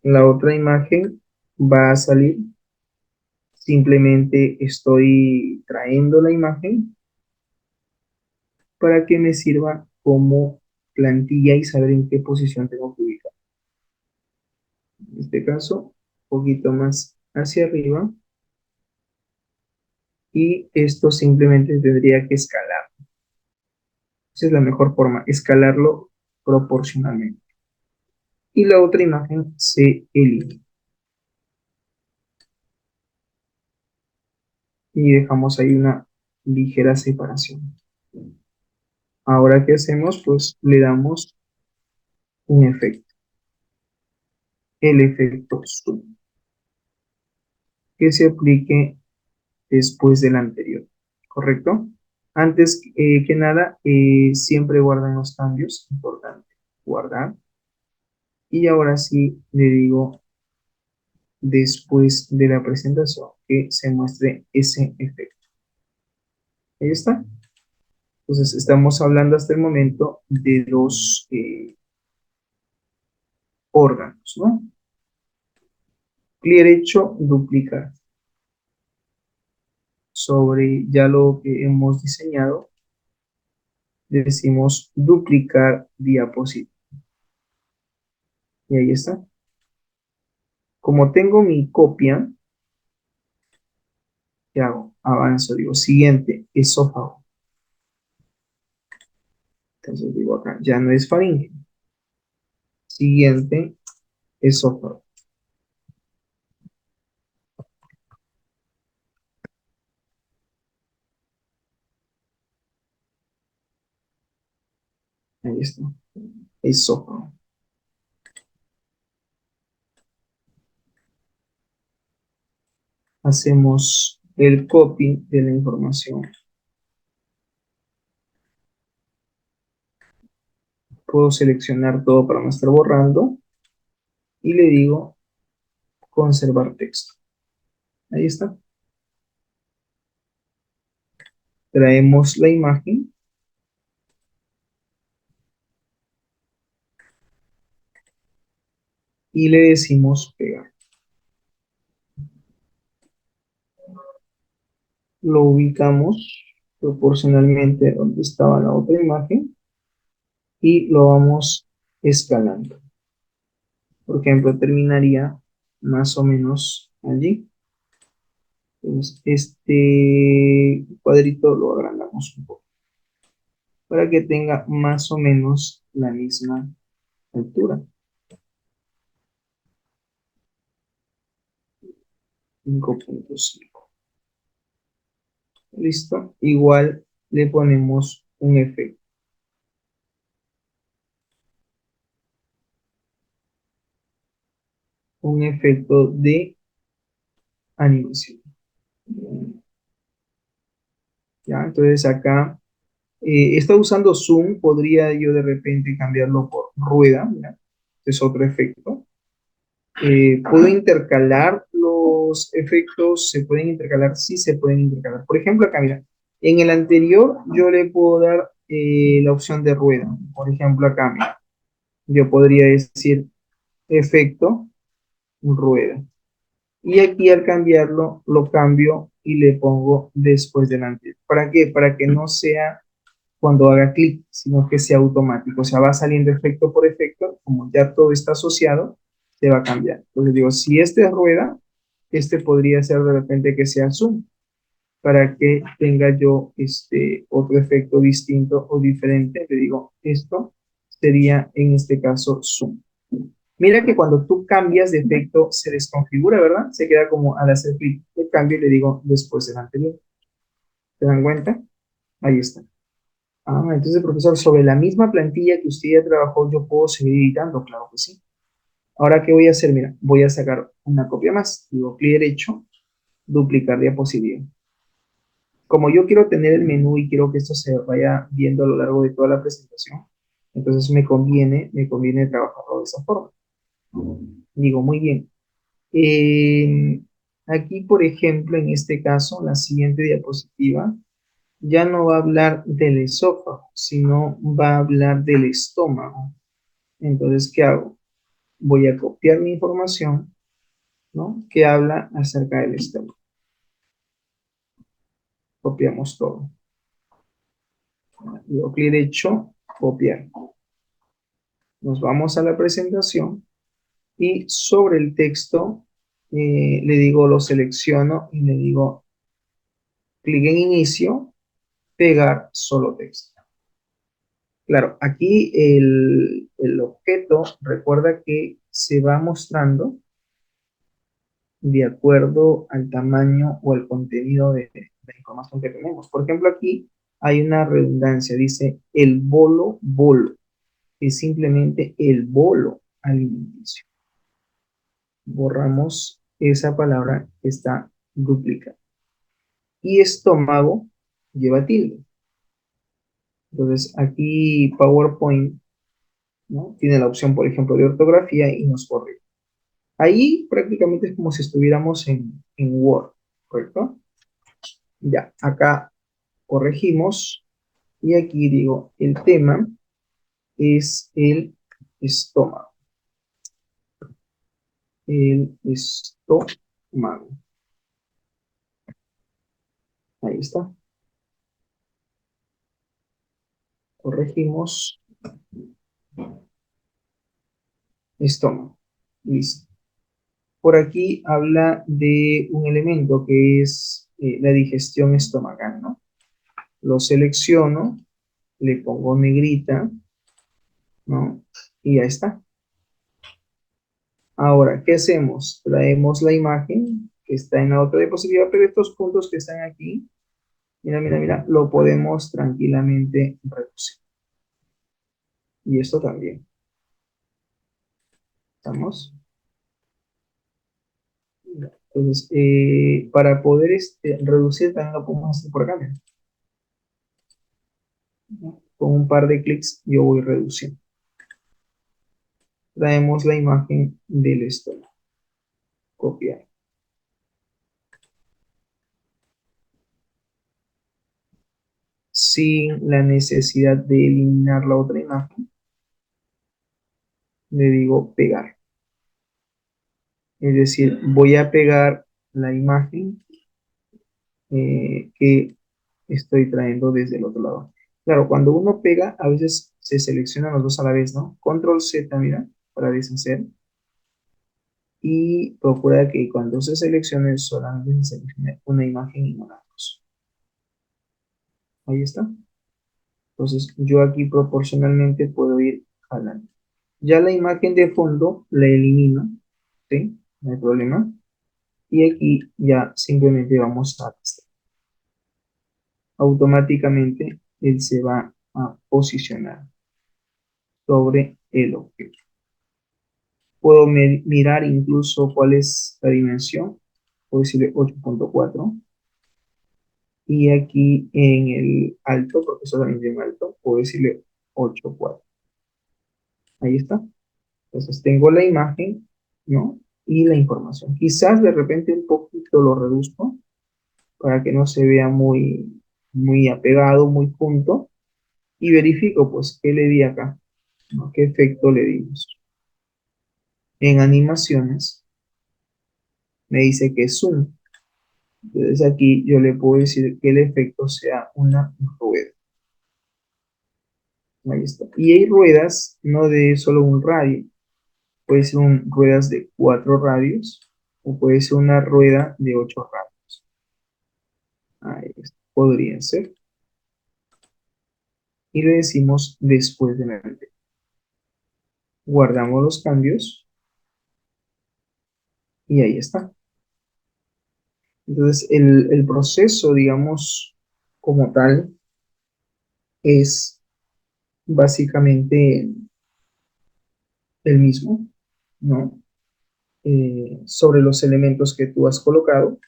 La otra imagen va a salir, simplemente estoy trayendo la imagen para que me sirva como plantilla y saber en qué posición tengo que ubicar. En este caso, un poquito más hacia arriba y esto simplemente tendría que escalar. Esa es la mejor forma, escalarlo proporcionalmente. Y la otra imagen se elimina. Y dejamos ahí una ligera separación. Ahora, ¿qué hacemos? Pues le damos un efecto, el efecto zoom, que se aplique después del anterior, ¿correcto? Antes que nada, siempre guardan los cambios, importante, guardar. Y ahora sí le digo, después de la presentación, que se muestre ese efecto. Ahí está. Entonces, estamos hablando hasta el momento de los órganos, ¿no? Clic derecho, duplicar. Sobre ya lo que hemos diseñado, le decimos duplicar diapositiva. Y ahí está. Como tengo mi copia, ¿qué hago? Avanzo, digo, siguiente, esófago. Entonces digo acá, ya no es faringe. Siguiente, esófago. Ahí está, esófago. Hacemos el copy de la información. Puedo seleccionar todo para no estar borrando. Y le digo conservar texto. Ahí está. Traemos la imagen. Y le decimos pegar. Lo ubicamos proporcionalmente donde estaba la otra imagen y lo vamos escalando. Por ejemplo, terminaría más o menos allí. Entonces, este cuadrito lo agrandamos un poco para que tenga más o menos la misma altura. 5.5. Listo. Igual le ponemos un efecto. Un efecto de animación. ¿Ya? Entonces acá está usando zoom, podría yo de repente cambiarlo por rueda, ¿ya? Es otro efecto. ¿Puedo intercalar los efectos? ¿Se pueden intercalar? Sí, se pueden intercalar. Por ejemplo, acá, mira, en el anterior yo le puedo dar la opción de rueda. Por ejemplo, acá, mira, yo podría decir efecto rueda. Y aquí al cambiarlo, lo cambio y le pongo después del anterior. ¿Para qué? Para que no sea cuando haga clic, sino que sea automático. O sea, va saliendo efecto por efecto, como ya todo está asociado, se va a cambiar. Entonces digo, si este es rueda, este podría ser de repente que sea zoom, para que tenga yo otro efecto distinto o diferente. Le digo, esto sería en este caso zoom. Mira que cuando tú cambias de efecto se desconfigura, ¿verdad? Se queda como al hacer clic de cambio y le digo después del anterior. ¿Se dan cuenta? Ahí está. Ah, entonces, profesor, sobre la misma plantilla que usted ya trabajó, yo puedo seguir editando, claro que sí. Ahora, ¿qué voy a hacer? Mira, voy a sacar una copia más. Digo, clic derecho, duplicar diapositiva. Como yo quiero tener el menú y quiero que esto se vaya viendo a lo largo de toda la presentación, entonces me conviene trabajarlo de esa forma. Digo, muy bien. Eh, Aquí, por ejemplo, en este caso, la siguiente diapositiva, ya no va a hablar del esófago, sino va a hablar del estómago. Entonces, ¿qué hago? Voy a copiar mi información, ¿no? Que habla acerca del estómago. Copiamos todo. Digo clic derecho, copiar. Nos vamos a la presentación y sobre el texto le digo, lo selecciono y le digo clic en inicio, pegar solo texto. Claro, aquí el objeto, recuerda que se va mostrando de acuerdo al tamaño o al contenido de la información que tenemos. Por ejemplo, aquí hay una redundancia, dice el bolo bolo, es simplemente el bolo alimenticio. Borramos esa palabra que está duplicada. Y estómago lleva tilde. Entonces, aquí PowerPoint, ¿no? Tiene la opción, por ejemplo, de ortografía y nos corrige. Ahí prácticamente es como si estuviéramos en Word, ¿correcto? Ya, acá corregimos y aquí digo, el tema es el estómago. El estómago. Ahí está. Corregimos estómago. Listo. Por aquí habla de un elemento que es la digestión estomacal, ¿no? Lo selecciono, le pongo negrita, ¿no? Y ya está. Ahora, ¿qué hacemos? Traemos la imagen que está en la otra diapositiva, pero estos puntos que están aquí, mira, mira, mira, lo podemos tranquilamente reducir. Y esto también. ¿Estamos? Entonces, para poder reducir, también lo podemos hacer por acá. Mira. Con un par de clics yo voy reduciendo. Traemos la imagen del estómago. Copiar. Sin la necesidad de eliminar la otra imagen, le digo pegar. Es decir, voy a pegar la imagen que estoy trayendo desde el otro lado. Claro, cuando uno pega, a veces se seleccionan los dos a la vez, ¿no? Control Z, mira, para deshacer. Y procura que cuando se seleccione solamente se seleccione una imagen y no la dos. Ahí está. Entonces, yo aquí proporcionalmente puedo ir jalando. Ya la imagen de fondo la elimino, ¿sí? No hay problema. Y aquí ya simplemente vamos a arrastrar. automáticamente él se va a posicionar sobre el objeto. Puedo mirar incluso cuál es la dimensión. Puedo decirle 8.4. Y aquí en el alto, porque eso también tiene alto, puedo decirle 8.4. Ahí está. Entonces tengo la imagen, ¿no? Y la información. Quizás de repente un poquito lo reduzco para que no se vea muy apegado, muy junto. Y verifico, pues, qué le di acá, ¿no? ¿Qué efecto le dimos? En animaciones me dice que es zoom. Entonces aquí yo le puedo decir que el efecto sea una rueda. Ahí está. Y hay ruedas, no de solo un radio. Puede ser ruedas de 4 radios o puede ser una rueda de 8 radios. Ahí está. Podría ser. Y le decimos después de la efecto. Guardamos los cambios y ahí está. Entonces el proceso, digamos, como tal, es básicamente el mismo, ¿no? Sobre los elementos que tú has colocado.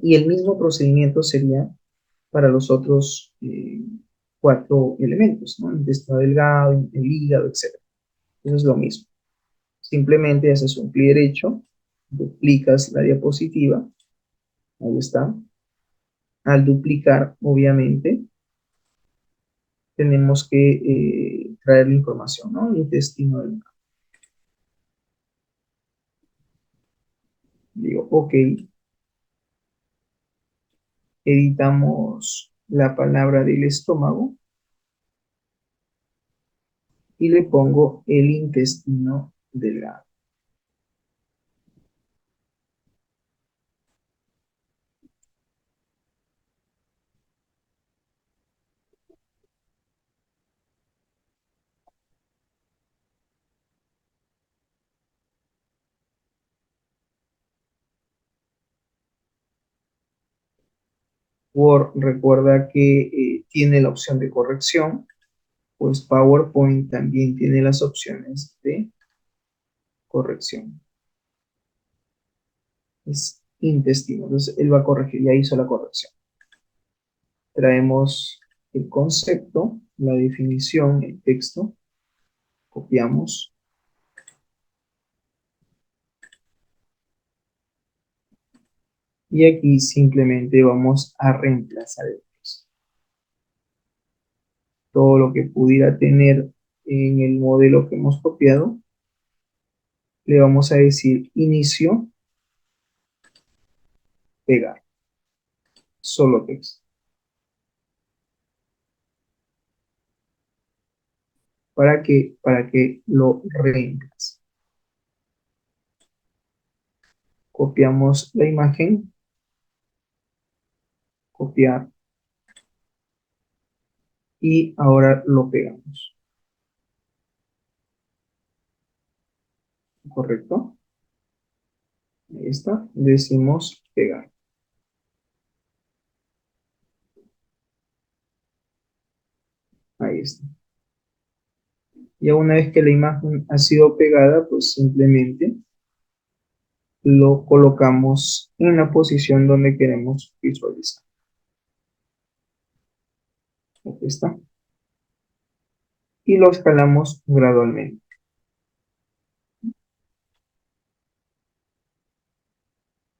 Y el mismo procedimiento sería para los otros 4 elementos, ¿no? El intestino delgado, el hígado, etc. Eso es lo mismo. Simplemente haces un clic derecho, duplicas la diapositiva, ahí está. Al duplicar, obviamente, tenemos que traer la información, ¿no? El intestino delgado. Digo, ok, editamos la palabra del estómago y le pongo el intestino delgado. Word recuerda que tiene la opción de corrección, pues PowerPoint también tiene las opciones de corrección. Es intestino, entonces él va a corregir, ya hizo la corrección. Traemos el concepto, la definición, el texto, copiamos. Y aquí simplemente vamos a reemplazar el texto. Todo lo que pudiera tener en el modelo que hemos copiado, le vamos a decir inicio, pegar, solo texto. ¿Para qué? Para que lo reemplace. Copiamos la imagen, copiar, y ahora lo pegamos. ¿Correcto? Ahí está. Decimos pegar. Ahí está. Ya una vez que la imagen ha sido pegada, pues simplemente lo colocamos en la posición donde queremos visualizar. Aquí está. Y lo escalamos gradualmente.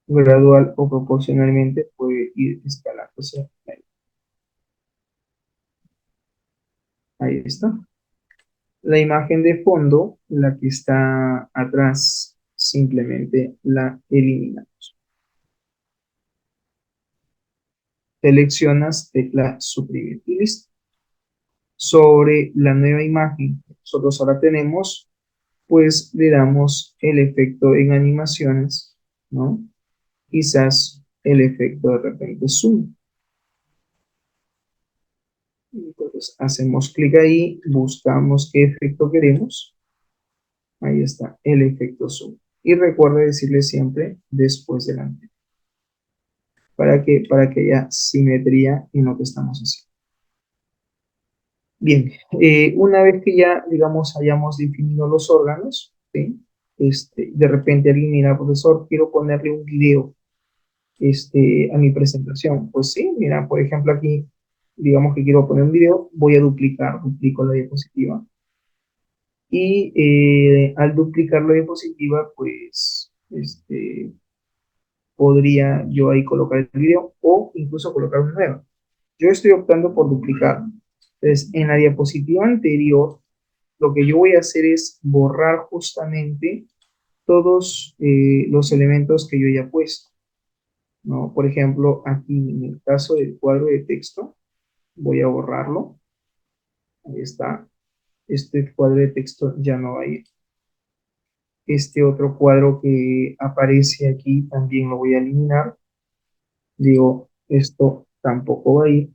Gradual o proporcionalmente puede ir escalándose. Ahí está. La imagen de fondo, la que está atrás, simplemente la eliminamos. Seleccionas tecla suprimir y listo. Sobre la nueva imagen que nosotros ahora tenemos, pues le damos el efecto en animaciones, ¿no? Quizás el efecto de repente zoom. Entonces hacemos clic ahí, buscamos qué efecto queremos. Ahí está, el efecto zoom. Y recuerda decirle siempre después del anterior. para que haya simetría en lo que estamos haciendo. Bien, una vez que ya, digamos, hayamos definido los órganos, ¿sí? De repente alguien mira, profesor, quiero ponerle un video a mi presentación. Pues sí, mira, por ejemplo, aquí, digamos que quiero poner un video, voy a duplico la diapositiva. Y al duplicar la diapositiva, pues, podría yo ahí colocar el video o incluso colocar una nueva. Yo estoy optando por duplicar. Entonces, en la diapositiva anterior, lo que yo voy a hacer es borrar justamente todos los elementos que yo ya he puesto, ¿no? Por ejemplo, aquí en el caso del cuadro de texto, voy a borrarlo. Ahí está. Este cuadro de texto ya no va a ir. Este otro cuadro que aparece aquí también lo voy a eliminar. Digo, esto tampoco va a ir.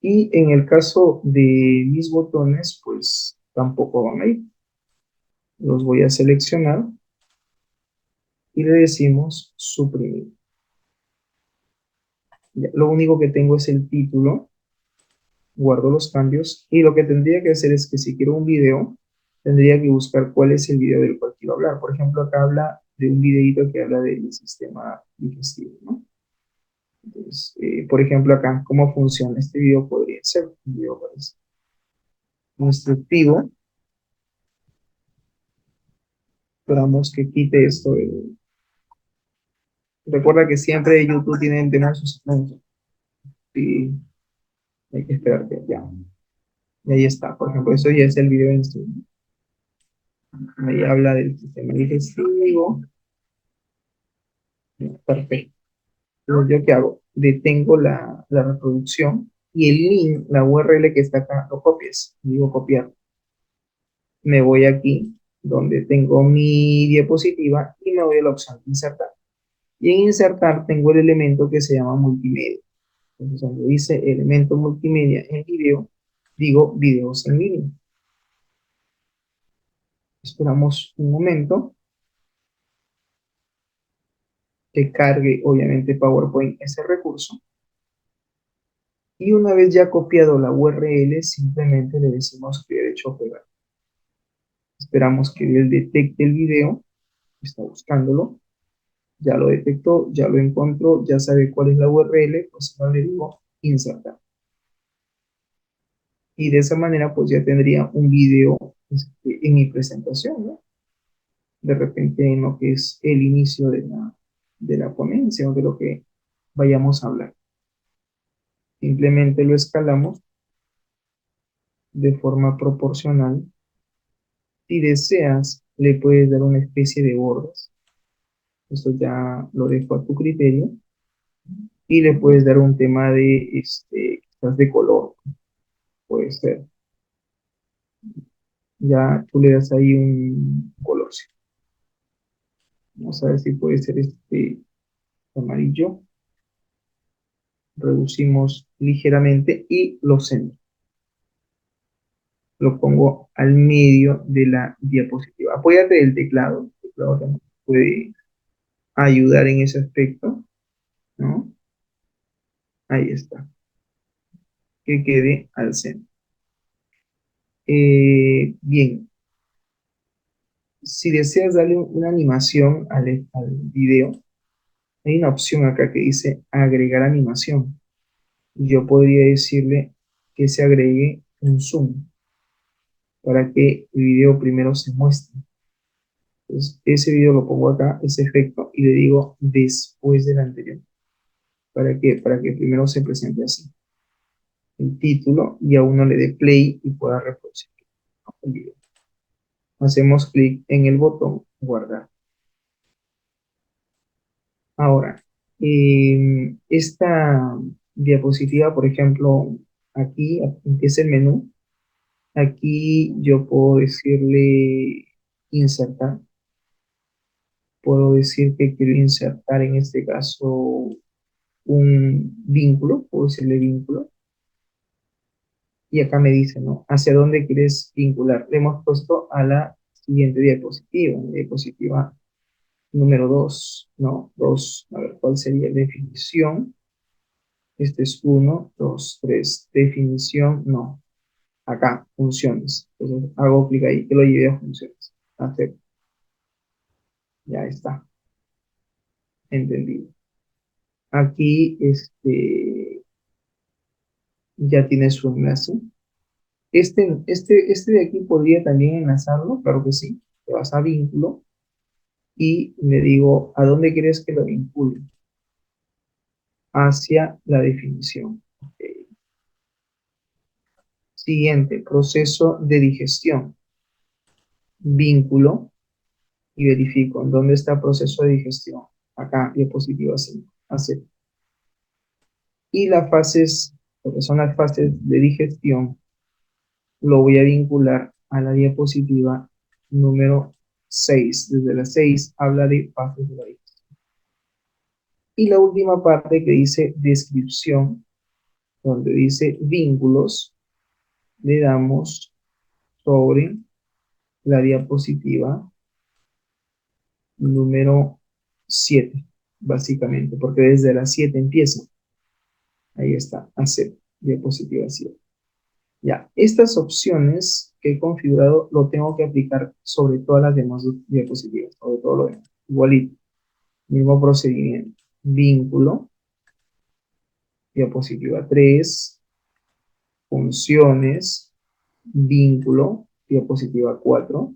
Y en el caso de mis botones, pues tampoco van a ir. Los voy a seleccionar y le decimos suprimir. Ya, lo único que tengo es el título, guardo los cambios y lo que tendría que hacer es que si quiero un video, tendría que buscar cuál es el video del cual quiero hablar. Por ejemplo, acá habla de un videito que habla del sistema digestivo, ¿no? Entonces, por ejemplo, acá, ¿cómo funciona? Este video podría ser un video pues, instructivo. Esperamos que quite esto. Recuerda que siempre YouTube tiene sus anuncios. Y hay que esperar que ya. Y ahí está. Por ejemplo, eso ya es el video instructivo. Ahí habla del sistema digestivo. Perfecto. Entonces, ¿yo qué hago? Detengo la reproducción y el link, la URL que está acá, lo copias. Digo copiar. Me voy aquí donde tengo mi diapositiva y me voy a la opción de insertar. Y en insertar tengo el elemento que se llama multimedia. Entonces, cuando dice elemento multimedia en video, digo videos en línea. Esperamos un momento que cargue, obviamente, PowerPoint ese recurso. Y una vez ya copiado la URL, simplemente le decimos que derecho pegar. Esperamos que él detecte el video, está buscándolo, ya lo detectó, ya lo encontró, ya sabe cuál es la URL, pues ahora le digo insertar. Y de esa manera, pues ya tendría un video en mi presentación, ¿no? De repente en lo que es el inicio de la ponencia o de lo que vayamos a hablar. Simplemente lo escalamos de forma proporcional. Si deseas, le puedes dar una especie de bordes. Esto ya lo dejo a tu criterio. Y le puedes dar un tema de, quizás de color. Puede ser. Ya tú le das ahí un color. Vamos a ver si puede ser este amarillo. Reducimos ligeramente y lo centro. Lo pongo al medio de la diapositiva. Apóyate del teclado. El teclado también puede ayudar en ese aspecto, ¿no? Ahí está. Que quede al centro. Bien. Si deseas darle una animación al video, hay una opción acá que dice agregar animación. Yo podría decirle que se agregue un zoom para que el video primero se muestre. Entonces, ese video lo pongo acá, ese efecto, y le digo después del anterior. Para que primero se presente así. El título y a uno le dé play y pueda reproducir el video. Hacemos clic en el botón guardar. Ahora, esta diapositiva, por ejemplo, aquí empieza el menú. Aquí yo puedo decirle insertar. Puedo decir que quiero insertar en este caso un vínculo, puedo decirle vínculo. Y acá me dice, ¿no? ¿Hacia dónde quieres vincular? Le hemos puesto a la siguiente diapositiva, diapositiva número 2, ¿no? 2, a ver, ¿cuál ¿Cuál sería? Definición. Este es 1, 2, 3. Definición, no. Acá, funciones. Entonces hago clic ahí, que lo lleve a funciones. Acepto. Ya está. Entendido. Aquí, ya tiene su enlace. Este de aquí podría también enlazarlo, claro que sí. Te vas a vínculo y le digo, ¿a dónde quieres que lo vincule? Hacia la definición. Ok. Siguiente, proceso de digestión. Vínculo y verifico en dónde está el proceso de digestión. Acá, diapositiva 5. Acepto. Y las fases, lo que son las fases de digestión, lo voy a vincular a la diapositiva número 6. Desde la 6 habla de fases de la digestión. Y la última parte que dice descripción, donde dice vínculos, le damos sobre la diapositiva número 7, básicamente, porque desde la 7 empieza. Ahí está, hacer diapositiva 7. Ya, estas opciones que he configurado lo tengo que aplicar sobre todas las demás diapositivas, sobre todo lo demás. Igualito, mismo procedimiento. Vínculo, diapositiva 3, funciones, vínculo, diapositiva 4,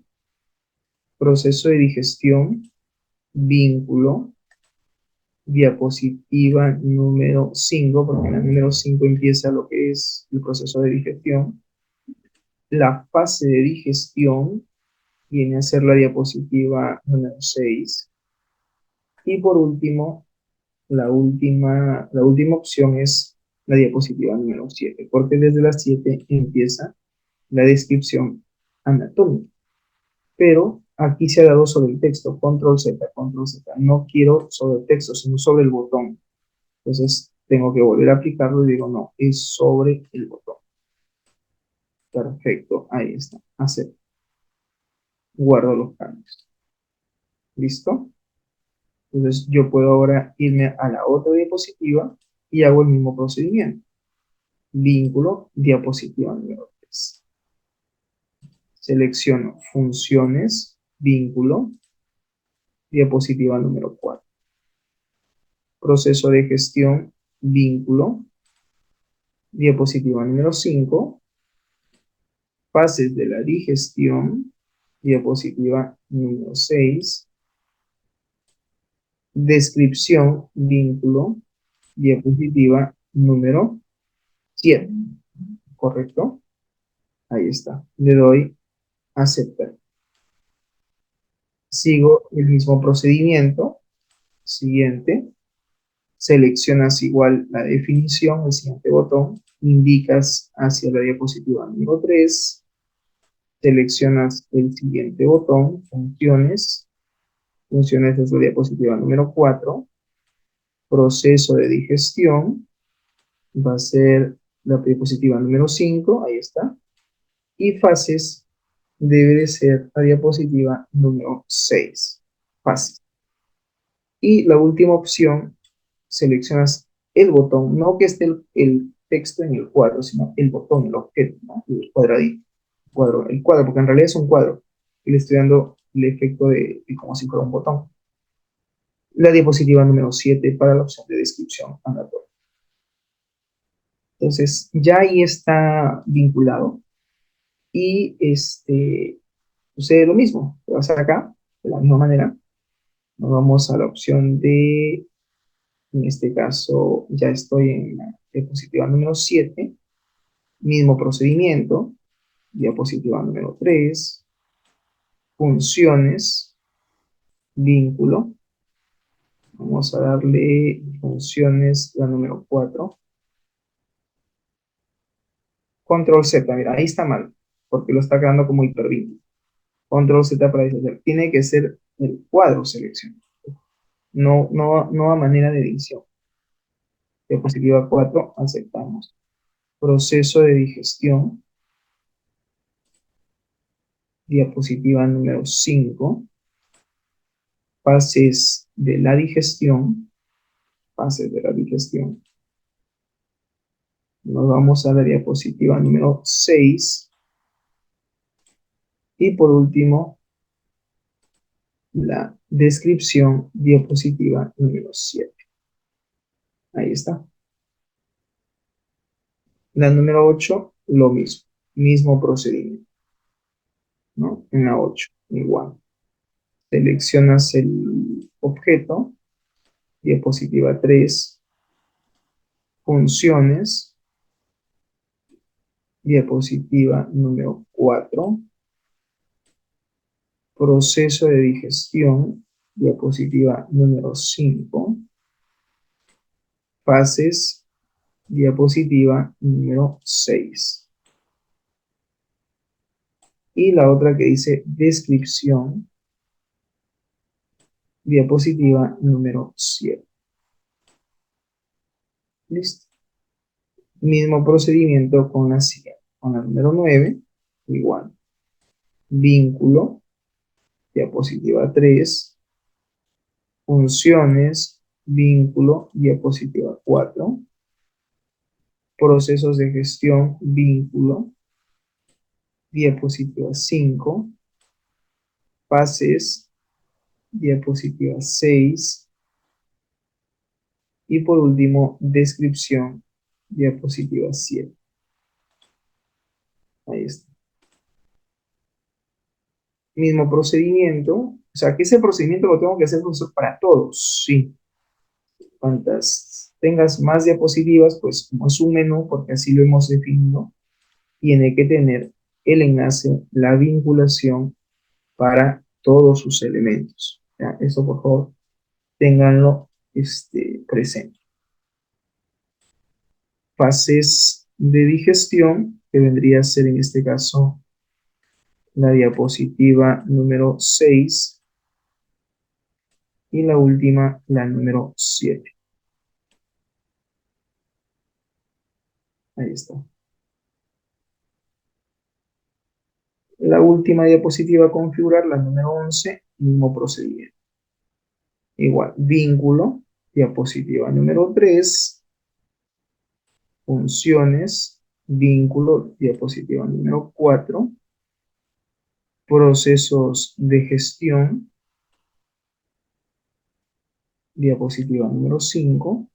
proceso de digestión, vínculo, diapositiva número 5, porque en la número 5 empieza lo que es el proceso de digestión. La fase de digestión viene a ser la diapositiva número 6. Y por último, la última opción es la diapositiva número 7, porque desde la 7 empieza la descripción anatómica. Pero aquí se ha dado sobre el texto, control Z, control Z. No quiero sobre el texto, sino sobre el botón. Entonces tengo que volver a aplicarlo y digo, no, es sobre el botón. Perfecto, ahí está. Acepto. Guardo los cambios. ¿Listo? Entonces yo puedo ahora irme a la otra diapositiva y hago el mismo procedimiento. Vínculo, diapositiva número 3. Selecciono funciones, vínculo, diapositiva número 4. Proceso de gestión, vínculo, diapositiva número 5. Fases de la digestión, diapositiva número 6. Descripción, vínculo, diapositiva número 7. ¿Correcto? Ahí está. Le doy a aceptar. Sigo el mismo procedimiento. Siguiente. Seleccionas igual la definición, el siguiente botón. Indicas hacia la diapositiva número 3. Seleccionas el siguiente botón, funciones. Funciones de la diapositiva número 4. Proceso de digestión. Va a ser la diapositiva número 5. Ahí está. Y fases debe de ser la diapositiva número 6. Fases. Y la última opción, seleccionas el botón, no que esté el texto en el cuadro, sino el botón, el objeto, ¿no? El cuadradito. El cuadro, porque en realidad es un cuadro. Y le estoy dando el efecto de como si fuera un botón. La diapositiva número 7 para la opción de descripción anatómica. Entonces, ya ahí está vinculado. Y sucede lo mismo. Te vas acá, de la misma manera. Nos vamos a la opción de, en este caso, ya estoy en la diapositiva número 7. Mismo procedimiento. Diapositiva número 3. Funciones. Vínculo. Vamos a darle funciones la número 4. Control Z, mira, ahí está mal, porque lo está creando como hipervínculo. Control Z para deshacer. Tiene que ser el cuadro seleccionado. No a manera de edición. Diapositiva 4, aceptamos. Proceso de digestión. Diapositiva número 5. Fases de la digestión. fases de la digestión. Nos vamos a la diapositiva número 6. Y por último, la descripción, diapositiva número 7. Ahí está. La número 8, lo mismo procedimiento, ¿no? En la 8, igual. Seleccionas el objeto, diapositiva 3, funciones, diapositiva número 4, proceso de digestión, diapositiva número 5, fases, diapositiva número 6. Y la otra que dice descripción, diapositiva número 7. Listo. Mismo procedimiento con la siguiente. Con la número 9, igual. Vínculo, diapositiva 3. Funciones, vínculo, diapositiva 4. Procesos de gestión, vínculo, diapositiva 5. Fases, diapositiva 6. Y por último, descripción, diapositiva 7. Ahí está. Mismo procedimiento. O sea, que ese procedimiento lo tengo que hacer para todos. Sí. Cuantas tengas más diapositivas, pues como es un menú, porque así lo hemos definido, tiene que tener el enlace, la vinculación para todos sus elementos. ¿Ya? Eso, por favor, ténganlo presente. Fases de digestión, que vendría a ser en este caso la diapositiva número 6 y la última, la número 7. Ahí está. La última diapositiva a configurar, la número 11, mismo procedimiento. Igual, vínculo, diapositiva número 3, funciones, vínculo, diapositiva número 4, procesos de gestión, diapositiva número 5,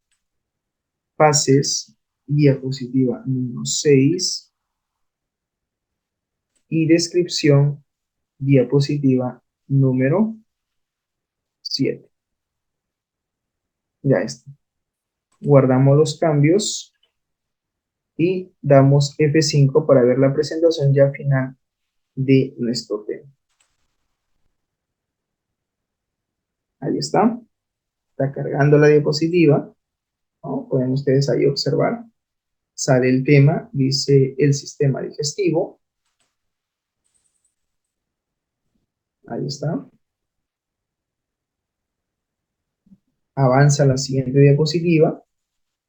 fases, diapositiva número 6, y descripción, diapositiva número 7. Ya está. Guardamos los cambios y damos F5 para ver la presentación ya final de nuestro tema. Ahí está. Está cargando la diapositiva, ¿no? Pueden ustedes ahí observar. Sale el tema, dice el sistema digestivo. Ahí está. Avanza a la siguiente diapositiva.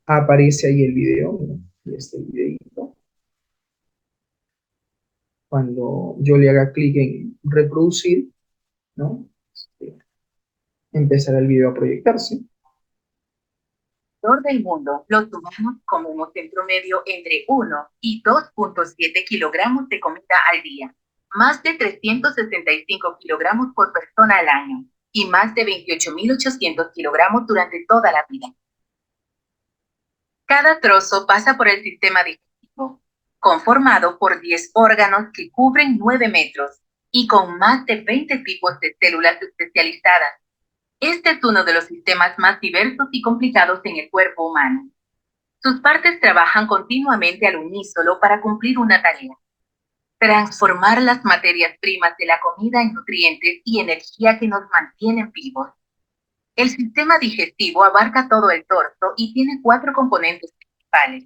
Aparece ahí el video. Este videito. Cuando yo le haga clic en reproducir, ¿no? Empezará el video a proyectarse. Alrededor del mundo, los humanos comemos en promedio entre 1 y 2.7 kilogramos de comida al día, más de 365 kilogramos por persona al año, y más de 28.800 kilogramos durante toda la vida. Cada trozo pasa por el sistema digestivo, conformado por 10 órganos que cubren 9 metros, y con más de 20 tipos de células especializadas. Este es uno de los sistemas más diversos y complicados en el cuerpo humano. Sus partes trabajan continuamente al unísono para cumplir una tarea: transformar las materias primas de la comida en nutrientes y energía que nos mantienen vivos. El sistema digestivo abarca todo el torso y tiene 4 componentes principales.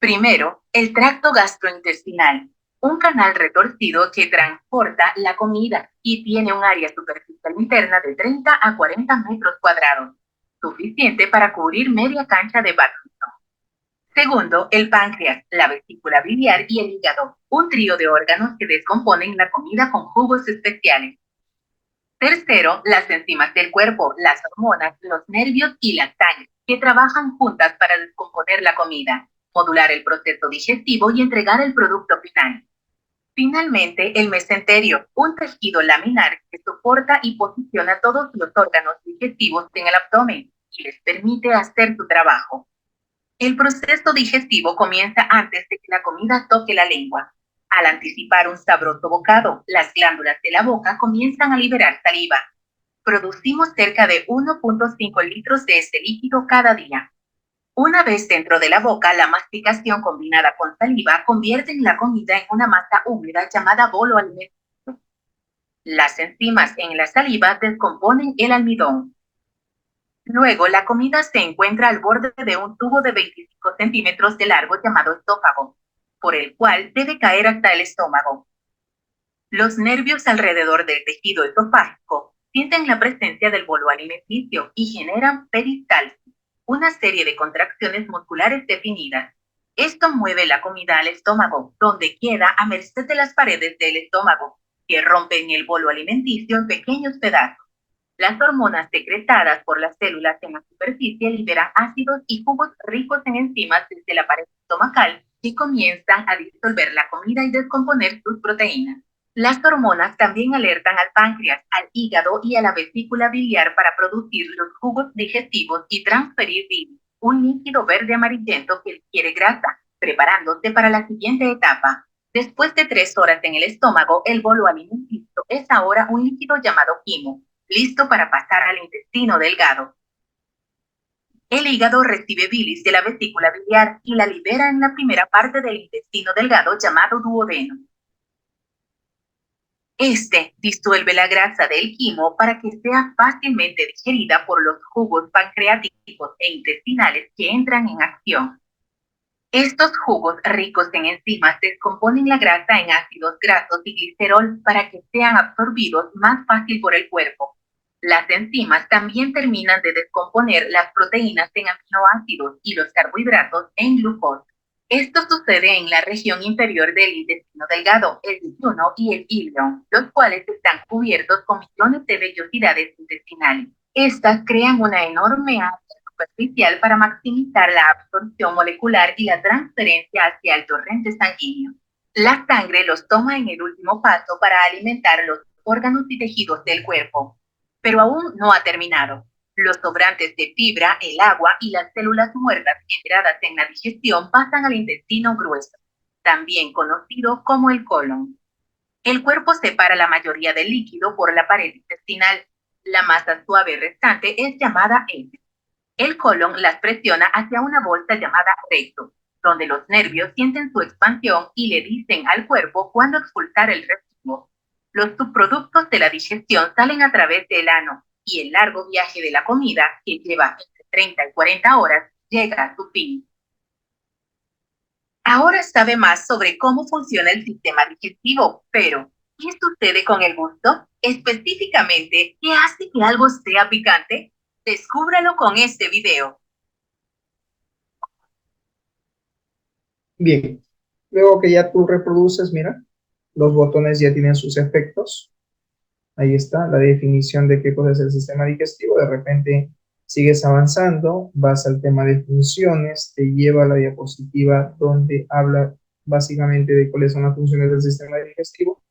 Primero, el tracto gastrointestinal, un canal retorcido que transporta la comida y tiene un área superficial interna de 30 a 40 metros cuadrados, suficiente para cubrir media cancha de badminton. Segundo, el páncreas, la vesícula biliar y el hígado, un trío de órganos que descomponen la comida con jugos especiales. Tercero, las enzimas del cuerpo, las hormonas, los nervios y la sangre, que trabajan juntas para descomponer la comida, modular el proceso digestivo y entregar el producto final. Finalmente, el mesenterio, un tejido laminar que soporta y posiciona todos los órganos digestivos en el abdomen y les permite hacer su trabajo. El proceso digestivo comienza antes de que la comida toque la lengua. Al anticipar un sabroso bocado, las glándulas de la boca comienzan a liberar saliva. Producimos cerca de 1.5 litros de este líquido cada día. Una vez dentro de la boca, la masticación combinada con saliva convierte la comida en una masa húmeda llamada bolo alimenticio. Las enzimas en la saliva descomponen el almidón. Luego, la comida se encuentra al borde de un tubo de 25 centímetros de largo llamado esófago, por el cual debe caer hasta el estómago. Los nervios alrededor del tejido esofágico sienten la presencia del bolo alimenticio y generan peristalsis, una serie de contracciones musculares definidas. Esto mueve la comida al estómago, donde queda a merced de las paredes del estómago, que rompen el bolo alimenticio en pequeños pedazos. Las hormonas secretadas por las células en la superficie liberan ácidos y jugos ricos en enzimas desde la pared estomacal y comienzan a disolver la comida y descomponer sus proteínas. Las hormonas también alertan al páncreas, al hígado y a la vesícula biliar para producir los jugos digestivos y transferir bilis, un líquido verde amarillento que adquiere grasa, preparándose para la siguiente etapa. Después de 3 horas en el estómago, el bolo alimenticio es ahora un líquido llamado quimo, listo para pasar al intestino delgado. El hígado recibe bilis de la vesícula biliar y la libera en la primera parte del intestino delgado llamado duodeno. Este disuelve la grasa del quimo para que sea fácilmente digerida por los jugos pancreáticos e intestinales que entran en acción. Estos jugos ricos en enzimas descomponen la grasa en ácidos grasos y glicerol para que sean absorbidos más fácil por el cuerpo. Las enzimas también terminan de descomponer las proteínas en aminoácidos y los carbohidratos en glucosa. Esto sucede en la región inferior del intestino delgado, el yeyuno y el íleon, los cuales están cubiertos con millones de vellosidades intestinales. Estas crean una enorme área superficial para maximizar la absorción molecular y la transferencia hacia el torrente sanguíneo. La sangre los toma en el último paso para alimentar los órganos y tejidos del cuerpo. Pero aún no ha terminado. Los sobrantes de fibra, el agua y las células muertas generadas en la digestión pasan al intestino grueso, también conocido como el colon. El cuerpo separa la mayoría del líquido por la pared intestinal. La masa suave restante es llamada heces. El colon las presiona hacia una bolsa llamada recto, donde los nervios sienten su expansión y le dicen al cuerpo cuándo expulsar el residuo. Los subproductos de la digestión salen a través del ano y el largo viaje de la comida, que lleva entre 30 y 40 horas, llega a su fin. Ahora sabe más sobre cómo funciona el sistema digestivo, pero ¿qué sucede con el gusto? Específicamente, ¿qué hace que algo sea picante? Descúbralo con este video. Bien, luego que ya tú reproduces, mira, los botones ya tienen sus efectos. Ahí está la definición de qué cosa es el sistema digestivo. De repente sigues avanzando, vas al tema de funciones, te lleva a la diapositiva donde habla básicamente de cuáles son las funciones del sistema digestivo.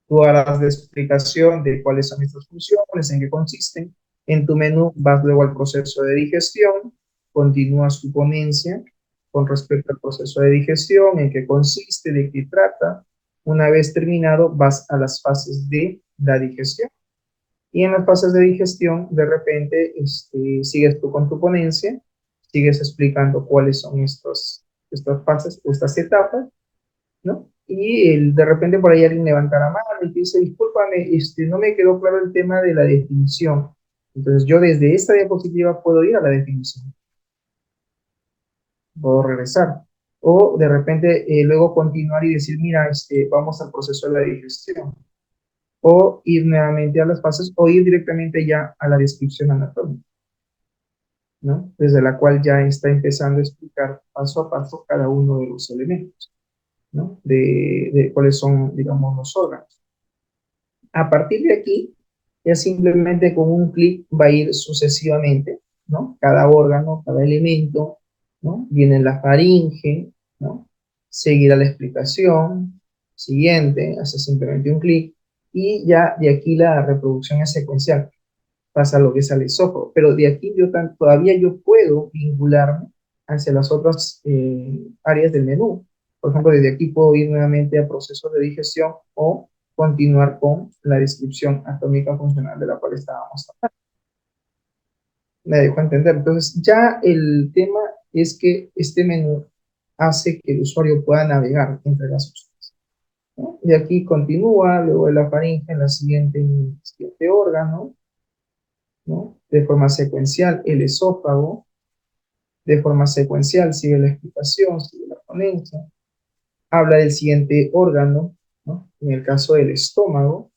Tú harás la explicación de cuáles son estas funciones, en qué consisten. En tu menú vas luego al proceso de digestión, continúas tu ponencia con respecto al proceso de digestión, en qué consiste, de qué trata. Una vez terminado, vas a las fases de la digestión. Y en las fases de digestión, de repente, sigues tú con tu ponencia, sigues explicando cuáles son estas fases, estas etapas, ¿no? Y de repente por ahí alguien levanta la mano y dice, discúlpame, no me quedó claro el tema de la definición. Entonces yo desde esta diapositiva puedo ir a la definición. Puedo regresar. O de repente luego continuar y decir, mira, vamos al proceso de la digestión. O ir nuevamente a las fases o ir directamente ya a la descripción anatómica, ¿no? Desde la cual ya está empezando a explicar paso a paso cada uno de los elementos, ¿no? De cuáles son, digamos, los órganos. A partir de aquí, ya simplemente con un clic va a ir sucesivamente, ¿no? Cada órgano, cada elemento, ¿no? Viene la faringe, ¿no? Seguirá la explicación, siguiente, hace simplemente un clic, y ya de aquí la reproducción es secuencial, pasa lo que es al esófago, pero de aquí todavía yo puedo vincularme hacia las otras áreas del menú. Por ejemplo, desde aquí puedo ir nuevamente a procesos de digestión o continuar con la descripción anatómica funcional de la cual estábamos hablando. Me dejo entender. Entonces, ya el tema es que este menú hace que el usuario pueda navegar entre las opciones, ¿no? Y aquí continúa, luego de la faringe, en el siguiente órgano, ¿no? De forma secuencial, el esófago. De forma secuencial sigue la explicación, sigue la ponencia. Habla del siguiente órgano, ¿no? En el caso del estómago.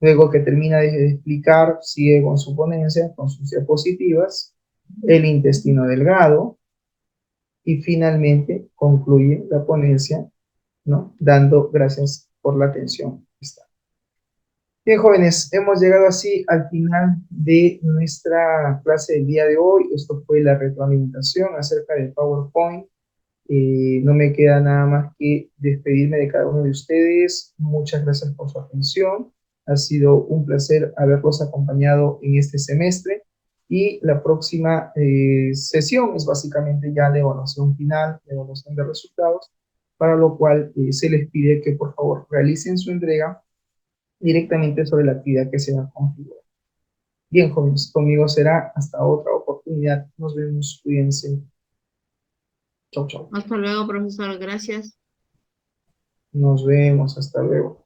Luego que termina de explicar, sigue con su ponencia, con sus diapositivas, el intestino delgado, y finalmente concluye la ponencia, ¿no? Dando gracias por la atención. Bien, jóvenes, hemos llegado así al final de nuestra clase del día de hoy. Esto fue la retroalimentación acerca del PowerPoint. No me queda nada más que despedirme de cada uno de ustedes. Muchas gracias por su atención. Ha sido un placer haberlos acompañado en este semestre. Y la próxima sesión es básicamente ya la evaluación final, la evaluación de resultados, para lo cual se les pide que por favor realicen su entrega directamente sobre la actividad que se va a configurar. Bien, jóvenes, conmigo será hasta otra oportunidad. Nos vemos, cuídense. Chau, chau. Hasta luego, profesor. Gracias. Nos vemos, hasta luego.